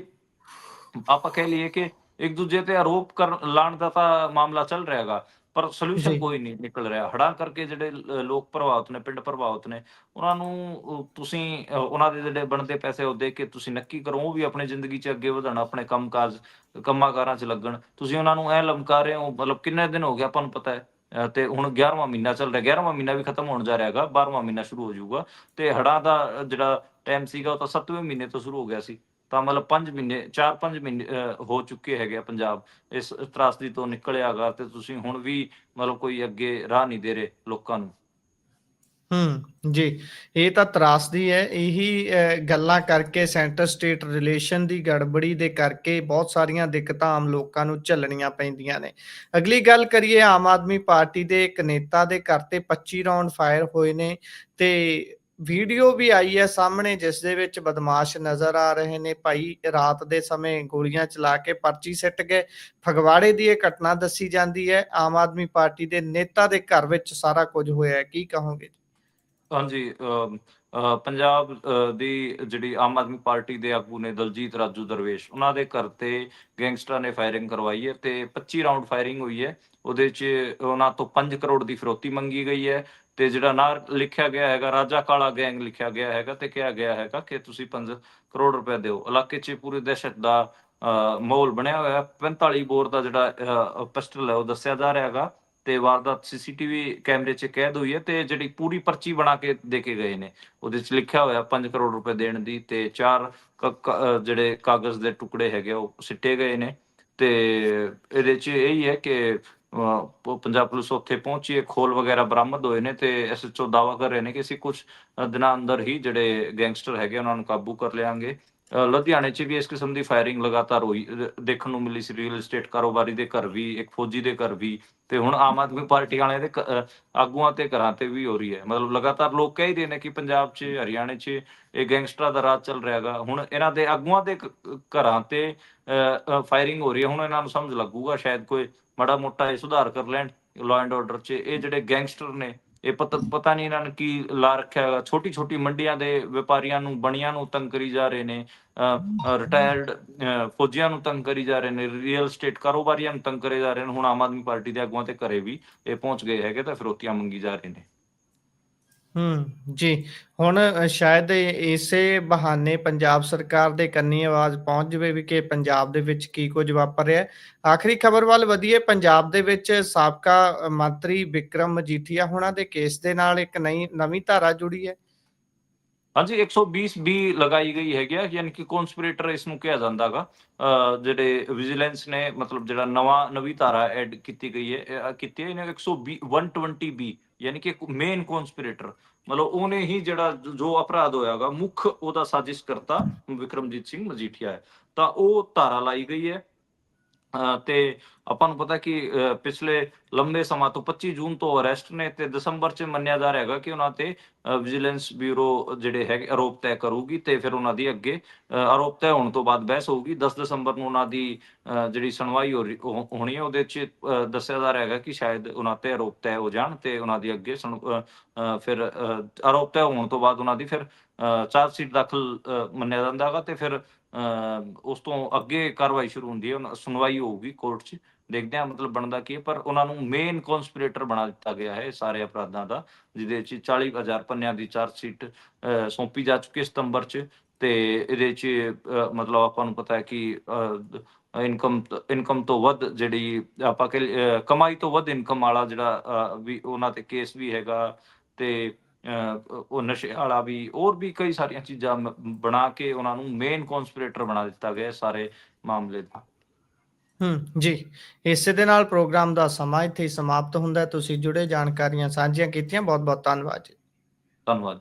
ਆਪਾਂ ਕਹਿ ਲਈਏ ਕਿ ਇੱਕ ਦੂਜੇ ਤੇ ਆਰੋਪ ਲਾਉਣ ਦਾ ਤਾਂ ਮਾਮਲਾ ਚੱਲ ਰਿਹਾ ਹੈਗਾ, ਪਰ ਸੋਲੂਸ਼ਨ ਜੀ ਕੋਈ ਨਹੀਂ ਨਿਕਲ ਰਿਹਾ। ਹੜ੍ਹਾਂ ਕਰਕੇ ਜਿਹੜੇ ਲੋਕ ਪ੍ਰਭਾਵਿਤ ਨੇ, ਪਿੰਡ ਪ੍ਰਭਾਵਿਤ ਨੇ, ਉਹਨਾਂ ਨੂੰ ਤੁਸੀਂ ਉਹਨਾਂ ਦੇ ਜਿਹੜੇ ਬਣਦੇ ਪੈਸੇ ਉਹ ਦੇ ਕੇ ਤੁਸੀਂ ਨੱਕੀ ਕਰੋ ਉਹ ਵੀ ਆਪਣੀ ਜ਼ਿੰਦਗੀ 'ਚ ਅੱਗੇ ਵਧਣ, ਆਪਣੇ ਕੰਮਾਂ ਕਾਰਾਂ 'ਚ ਲੱਗਣ। ਤੁਸੀਂ ਉਹਨਾਂ ਨੂੰ ਐਂ ਲਮਕਾ ਰਹੇ ਹੋ। ਮਤਲਬ ਕਿੰਨੇ ਦਿਨ ਹੋ ਗਏ ਆਪਾਂ ਨੂੰ ਪਤਾ ਹੈ, ਤੇ ਹੁਣ 11ਵਾਂ ਮਹੀਨਾ ਚੱਲ ਰਿਹਾ, 11ਵਾਂ ਮਹੀਨਾ ਵੀ ਖਤਮ ਹੋਣ ਜਾ ਰਿਹਾ ਹੈਗਾ, 12ਵਾਂ ਮਹੀਨਾ ਸ਼ੁਰੂ ਹੋ ਜਾਊਗਾ। ਤੇ ਹੜ੍ਹਾਂ ਦਾ ਜਿਹੜਾ ਟਾਈਮ ਸੀਗਾ ਉਹ ਤਾਂ 7ਵੇਂ ਮਹੀਨੇ ਤੋਂ ਸ਼ੁਰੂ ਹੋ ਗਿਆ ਸੀ। ਤਾਂ ਮਤਲਬ 5 ਮਹੀਨੇ 4-5 ਮਹੀਨੇ ਹੋ ਚੁੱਕੇ ਹੈਗੇ ਆ ਪੰਜਾਬ ਇਸ ਤਰਾਸਦੀ ਤੋਂ ਨਿਕਲਿਆ ਹੈਗਾ, ਤੇ ਤੁਸੀਂ ਹੁਣ ਵੀ ਮਤਲਬ ਕੋਈ ਅੱਗੇ ਰਾਹ ਨਹੀਂ ਦੇ ਰਹੇ ਲੋਕਾਂ ਨੂੰ। ਜੀ ਇਹ ਤਾਂ ਤਰਾਸਦੀ ਹੈ। ਇਹੀ ਗੱਲਾਂ ਕਰਕੇ, ਸੈਂਟਰ ਸਟੇਟ ਰਿਲੇਸ਼ਨ ਦੀ ਗੜਬੜੀ ਦੇ ਕਰਕੇ ਬਹੁਤ ਸਾਰੀਆਂ ਦਿੱਕਤਾਂ ਆਮ ਲੋਕਾਂ ਨੂੰ ਝੱਲਣੀਆਂ ਪੈਂਦੀਆਂ ਨੇ। ਅਗਲੀ ਗੱਲ ਕਰੀਏ, ਆਮ ਆਦਮੀ ਪਾਰਟੀ ਦੇ ਇੱਕ ਨੇਤਾ ਦੇ ਘਰ ਤੇ 25 ਰਾਉਂਡ ਫਾਇਰ ਹੋਏ ਨੇ ਤੇ ਵੀਡੀਓ ਵੀ ਆਈ ਹੈ ਸਾਹਮਣੇ, ਜਿਸ ਦੇ ਵਿੱਚ ਬਦਮਾਸ਼ ਨਜ਼ਰ ਆ ਰਹੇ ਨੇ। ਭਾਈ ਰਾਤ ਦੇ ਸਮੇਂ ਗੋਲੀਆਂ ਚਲਾ ਕੇ ਪਰਚੀ ਸਿੱਟ ਗਏ। ਫਗਵਾੜੇ ਦੀ ਇਹ ਘਟਨਾ ਦੱਸੀ ਜਾਂਦੀ ਹੈ। ਆਮ ਆਦਮੀ ਪਾਰਟੀ ਦੇ ਨੇਤਾ ਦੇ ਘਰ ਵਿੱਚ ਸਾਰਾ ਕੁਝ ਹੋਇਆ ਹੈ, ਕੀ ਕਹੋਗੇ? ਹਾਂਜੀ, ਪੰਜਾਬ ਦੀ ਜਿਹੜੀ ਆਮ ਆਦਮੀ ਪਾਰਟੀ ਦੇ ਆਗੂ ਨੇ ਦਲਜੀਤ ਰਾਜੂ ਦਰਵੇਸ਼, ਉਹਨਾਂ ਦੇ ਘਰ ਤੇ ਗੈਂਗਸਟਰਾਂ ਨੇ ਫਾਇਰਿੰਗ ਕਰਵਾਈ ਹੈ ਤੇ 25 ਰਾਉਂਡ ਫਾਇਰਿੰਗ ਹੋਈ ਹੈ। ਉਹਦੇ 'ਚ ਉਹਨਾਂ ਤੋਂ 5 ਕਰੋੜ ਦੀ ਫਿਰੌਤੀ ਮੰਗੀ ਗਈ ਹੈ, ਤੇ ਜਿਹੜਾ ਨਾਂ ਲਿਖਿਆ ਗਿਆ ਹੈਗਾ ਰਾਜਾ ਕਾਲਾ ਗੈਂਗ ਲਿਖਿਆ ਗਿਆ ਹੈਗਾ, ਤੇ ਕਿਹਾ ਗਿਆ ਹੈਗਾ ਕਿ ਤੁਸੀਂ 5 ਕਰੋੜ ਰੁਪਏ ਦਿਓ। ਇਲਾਕੇ 'ਚ ਪੂਰੀ ਦਹਿਸ਼ਤ ਦਾ ਮਾਹੌਲ ਬਣਿਆ ਹੋਇਆ। 45 ਬੋਰ ਦਾ ਜਿਹੜਾ ਪਿਸਟਲ ਹੈ ਉਹ ਦੱਸਿਆ ਜਾ ਰਿਹਾ ਹੈਗਾ, ਤੇ ਵਾਰਦਾਤ ਸੀਸੀਟੀਵੀ ਕੈਮਰੇ 'ਚ ਕੈਦ ਹੋਈ ਹੈ। ਤੇ ਜਿਹੜੀ ਪੂਰੀ ਪਰਚੀ ਬਣਾ ਕੇ ਦੇ ਕੇ ਗਏ ਨੇ, ਉਹਦੇ 'ਚ ਲਿਖਿਆ ਹੋਇਆ 5 ਕਰੋੜ ਰੁਪਏ ਦੇਣ ਦੀ, ਤੇ 4 ਜਿਹੜੇ ਕਾਗਜ਼ ਦੇ ਟੁਕੜੇ ਹੈਗੇ ਉਹ ਸਿੱਟੇ ਗਏ ਨੇ। ਤੇ ਇਹਦੇ 'ਚ ਇਹੀ ਹੈ ਕਿ ਪੰਜਾਬ ਪੁਲਿਸ ਉੱਥੇ ਪਹੁੰਚੀ ਹੈ, ਖੋਲ ਵਗੈਰਾ ਬਰਾਮਦ ਹੋਏ ਨੇ, ਤੇ ਐਸਐਚਓ ਦਾਅਵਾ ਕਰ ਰਹੇ ਨੇ ਕਿ ਅਸੀਂ ਕੁਝ ਦਿਨਾਂ ਅੰਦਰ ਹੀ ਜਿਹੜੇ ਗੈਂਗਸਟਰ ਹੈਗੇ ਉਹਨਾਂ ਨੂੰ ਕਾਬੂ ਕਰ ਲਿਆਂਗੇ। ਲੁਧਿਆਣੇ 'ਚ ਵੀ ਇਸ ਕਿਸਮ ਦੀ ਫਾਇਰਿੰਗ ਲਗਾਤਾਰ ਹੋਈ ਦੇਖਣ ਨੂੰ ਮਿਲੀ ਸੀ। ਰੀਅਲ estate ਕਾਰੋਬਾਰੀ ਦੇ ਘਰ ਵੀ, ਇੱਕ ਫੌਜੀ ਦੇ ਘਰ ਵੀ, ਤੇ ਹੁਣ ਆਮ ਆਦਮੀ ਪਾਰਟੀ ਵਾਲਿਆਂ ਦੇ ਆਗੂਆਂ ਤੇ ਘਰਾਂ ਤੇ ਵੀ ਹੋ ਰਹੀ ਹੈ। ਮਤਲਬ ਲਗਾਤਾਰ ਲੋਕ ਕਹਿ ਹੀ ਰਹੇ ਨੇ ਕਿ ਪੰਜਾਬ 'ਚ, ਹਰਿਆਣੇ 'ਚ ਇਹ ਗੈਂਗਸਟਰਾਂ ਦਾ ਰਾਜ ਚੱਲ ਰਿਹਾ ਹੈਗਾ। ਹੁਣ ਇਹਨਾਂ ਦੇ ਆਗੂਆਂ ਦੇ ਘਰਾਂ ਤੇ ਫਾਇਰਿੰਗ ਹੋ ਰਹੀ ਹੈ। ਹੁਣ ਇਹਨਾਂ ਨੂੰ ਸਮਝ ਲੱਗੂਗਾ ਸ਼ਾਇਦ, ਕੋਈ ਮਾੜਾ ਮੋਟਾ ਇਹ ਸੁਧਾਰ ਕਰ ਲੈਣ ਲਾਅ ਐਂਡ ਆਰਡਰ 'ਚ। ਇਹ ਜਿਹੜੇ ਗੈਂਗਸਟਰ ਨੇ, ਇਹ ਪਤਾ ਨਹੀਂ ਇਹਨਾਂ ਨੇ ਕੀ ਲਾ ਰੱਖਿਆ ਹੈਗਾ। ਛੋਟੀ ਛੋਟੀ ਮੰਡੀਆਂ ਦੇ ਵਪਾਰੀਆਂ ਨੂੰ, ਬਣੀਆਂ ਨੂੰ ਤੰਗ ਕਰੀ ਜਾ ਰਹੇ ਨੇ, ਰਿਟਾਇਰਡ ਫੌਜੀਆਂ ਨੂੰ ਤੰਗ ਕਰੀ ਜਾ ਰਹੇ ਨੇ, ਰੀਅਲ estate ਕਾਰੋਬਾਰੀਆਂ ਨੂੰ ਤੰਗ ਕਰੇ ਜਾ ਰਹੇ ਨੇ। ਹੁਣ ਆਮ ਆਦਮੀ ਪਾਰਟੀ ਦੇ ਆਗੂਆਂ ਤੇ ਘਰੇ ਵੀ ਇਹ ਪਹੁੰਚ ਗਏ ਹੈਗੇ ਤਾਂ ਫਿਰੌਤੀਆਂ ਮੰਗੀ ਜਾ ਰਹੇ ਨੇ। ਜੀ। ਹੁਣ ਸ਼ਾਇਦ ਇਸੇ ਬਹਾਨੇ ਪੰਜਾਬ ਸਰਕਾਰ ਦੇ ਕੰਨੀ ਆਵਾਜ਼ ਪਹੁੰਚ ਜਾਵੇ ਵੀ ਕਿ ਪੰਜਾਬ ਦੇ ਵਿੱਚ ਕੀ ਕੁਝ ਵਾਪਰ ਰਿਹਾ ਹੈ। ਆਖਰੀ ਖਬਰ ਵੱਲ ਵਧੀਏ। ਪੰਜਾਬ ਦੇ ਵਿੱਚ ਸਾਬਕਾ ਮੰਤਰੀ ਬਿਕਰਮ ਮਜੀਠੀਆ ਹੋਣਾ ਦੇ ਕੇਸ ਦੇ ਨਾਲ ਇੱਕ ਨਵੀਂ ਧਾਰਾ ਜੁੜੀ ਹੈ। ਹਾਂਜੀ, 120 ਬੀ ਲਗਾਈ ਗਈ ਹੈਗੀ ਆ, ਯਾਨੀ ਕਿ ਕੌਂਸਪੀਰੇਟਰ ਇਸਨੂੰ ਕਿਹਾ ਜਾਂਦਾ ਹੈਗਾ। ਜਿਹੜੇ ਵਿਜੀਲੈਂਸ ਨੇ ਮਤਲਬ ਜਿਹੜਾ ਨਵੀਂ ਧਾਰਾ ਐਡ ਕੀਤੀ ਗਈ ਹੈ, ਕੀਤੀ ਹੈ ਇਹਨੇ 120 ਬੀ, ਯਾਨੀ ਕਿ ਮੇਨ ਕੌਂਸਪੀਰੇਟਰ, ਮਤਲਬ ਉਹਨੇ ਹੀ ਜਿਹੜਾ ਜੋ ਅਪਰਾਧ ਹੋਇਆ ਹੈਗਾ, ਮੁੱਖ ਉਹਦਾ ਸਾਜ਼ਿਸ਼ ਕਰਤਾ ਵਿਕਰਮਜੀਤ ਸਿੰਘ ਮਜੀਠੀਆ ਹੈ। ਤਾਂ ਉਹ ਧਾਰਾ ਲਾਈ ਗਈ ਹੈ। ਤੇ ਆਪਾਂ ਨੂੰ ਪਤਾ ਕਿ ਪਿਛਲੇ ਲੰਬੇ ਸਮਾਂ ਤੋਂ 25 ਜੂਨ ਤੋਂ ਅਰੈਸਟ ਨੇ, ਤੇ ਦਸੰਬਰ 'ਚ ਮੰਨਿਆ ਜਾ ਰਿਹਾ ਹੈਗਾ ਕਿ ਉਹਨਾਂ ਤੇ ਵਿਜੀਲੈਂਸ ਬਿਊਰੋ ਜਿਹੜੇ ਹੈਗੇ ਆਰੋਪ ਤੈਅ ਕਰੂਗੀ, ਤੇ ਫਿਰ ਉਹਨਾਂ ਦੀ ਅੱਗੇ ਆਰੋਪ ਤੈਅ ਹੋਣ ਤੋਂ ਬਾਅਦ ਬਹਿਸ ਹੋਊਗੀ। 10 ਦਸੰਬਰ ਨੂੰ ਉਹਨਾਂ ਦੀ ਜਿਹੜੀ ਸੁਣਵਾਈ ਹੋਣੀ ਹੈ, ਉਹਦੇ 'ਚ ਦੱਸਿਆ ਜਾ ਰਿਹਾ ਹੈਗਾ ਕਿ ਸ਼ਾਇਦ ਉਹਨਾਂ ਤੇ ਆਰੋਪ ਤੈਅ ਹੋ ਜਾਣ, ਤੇ ਉਹਨਾਂ ਦੀ ਅੱਗੇ ਫਿਰ ਆਰੋਪ ਤੈਅ ਹੋਣ ਤੋਂ ਬਾਅਦ ਉਹਨਾਂ ਦੀ ਫਿਰ ਚਾਰਜਸ਼ੀਟ ਦਾਖਲ ਮੰਨਿਆ ਜਾਂਦਾ ਹੈਗਾ ਤੇ ਫਿਰ ਉਸ ਤੋਂ ਅੱਗੇ ਕਾਰਵਾਈ ਸ਼ੁਰੂ ਹੁੰਦੀ ਹੈ, ਸੁਣਵਾਈ ਹੋਊਗੀ ਕੋਰਟ 'ਚ। ਦੇਖਦੇ ਹਾਂ ਮਤਲਬ ਬਣਦਾ ਕੀ ਹੈ, ਪਰ ਉਹਨਾਂ ਨੂੰ ਮੇਨ ਕੌਂਸਪੀਰੇਟਰ ਬਣਾ ਦਿੱਤਾ ਗਿਆ ਹੈ ਸਾਰੇ ਅਪਰਾਧਾਂ ਦਾ, ਜਿਹਦੇ 'ਚ 40,000 ਪੰਨਿਆਂ ਦੀ ਚਾਰਜਸ਼ੀਟ ਸੌਂਪੀ ਜਾ ਚੁੱਕੀ ਸਤੰਬਰ 'ਚ। ਤੇ ਇਹਦੇ 'ਚ ਮਤਲਬ ਆਪਾਂ ਨੂੰ ਪਤਾ ਹੈ ਕਿ ਇਨਕਮ ਤੋਂ ਵੱਧ ਜਿਹੜੀ ਆਪਾਂ ਕਮਾਈ ਤੋਂ ਵੱਧ ਇਨਕਮ ਵਾਲਾ ਜਿਹੜਾ ਵੀ ਉਹਨਾਂ ਤੇ ਕੇਸ ਵੀ ਹੈਗਾ, ਤੇ ਉਹ ਨਸ਼ੇ ਵਾਲਾ ਵੀ, ਹੋਰ ਵੀ ਕਈ ਸਾਰੀਆਂ ਚੀਜ਼ਾਂ ਬਣਾ ਕੇ ਉਹਨਾਂ ਨੂੰ ਮੇਨ ਕੌਂਸਪੀਰੇਟਰ ਬਣਾ ਦਿੱਤਾ ਗਿਆ ਸਾਰੇ ਮਾਮਲੇ ਦਾ। ਜੀ, ਇਸੇ ਦੇ ਨਾਲ ਪ੍ਰੋਗਰਾਮ ਦਾ ਸਮਾਂ ਇੱਥੇ ਹੀ ਸਮਾਪਤ ਹੁੰਦਾ ਹੈ। ਤੁਸੀਂ ਜੁੜੇ ਜਾਣਕਾਰੀਆਂ ਸਾਂਝੀਆਂ ਕੀਤੀਆਂ, ਬਹੁਤ ਬਹੁਤ ਧੰਨਵਾਦ ਜੀ। ਧੰਨਵਾਦ।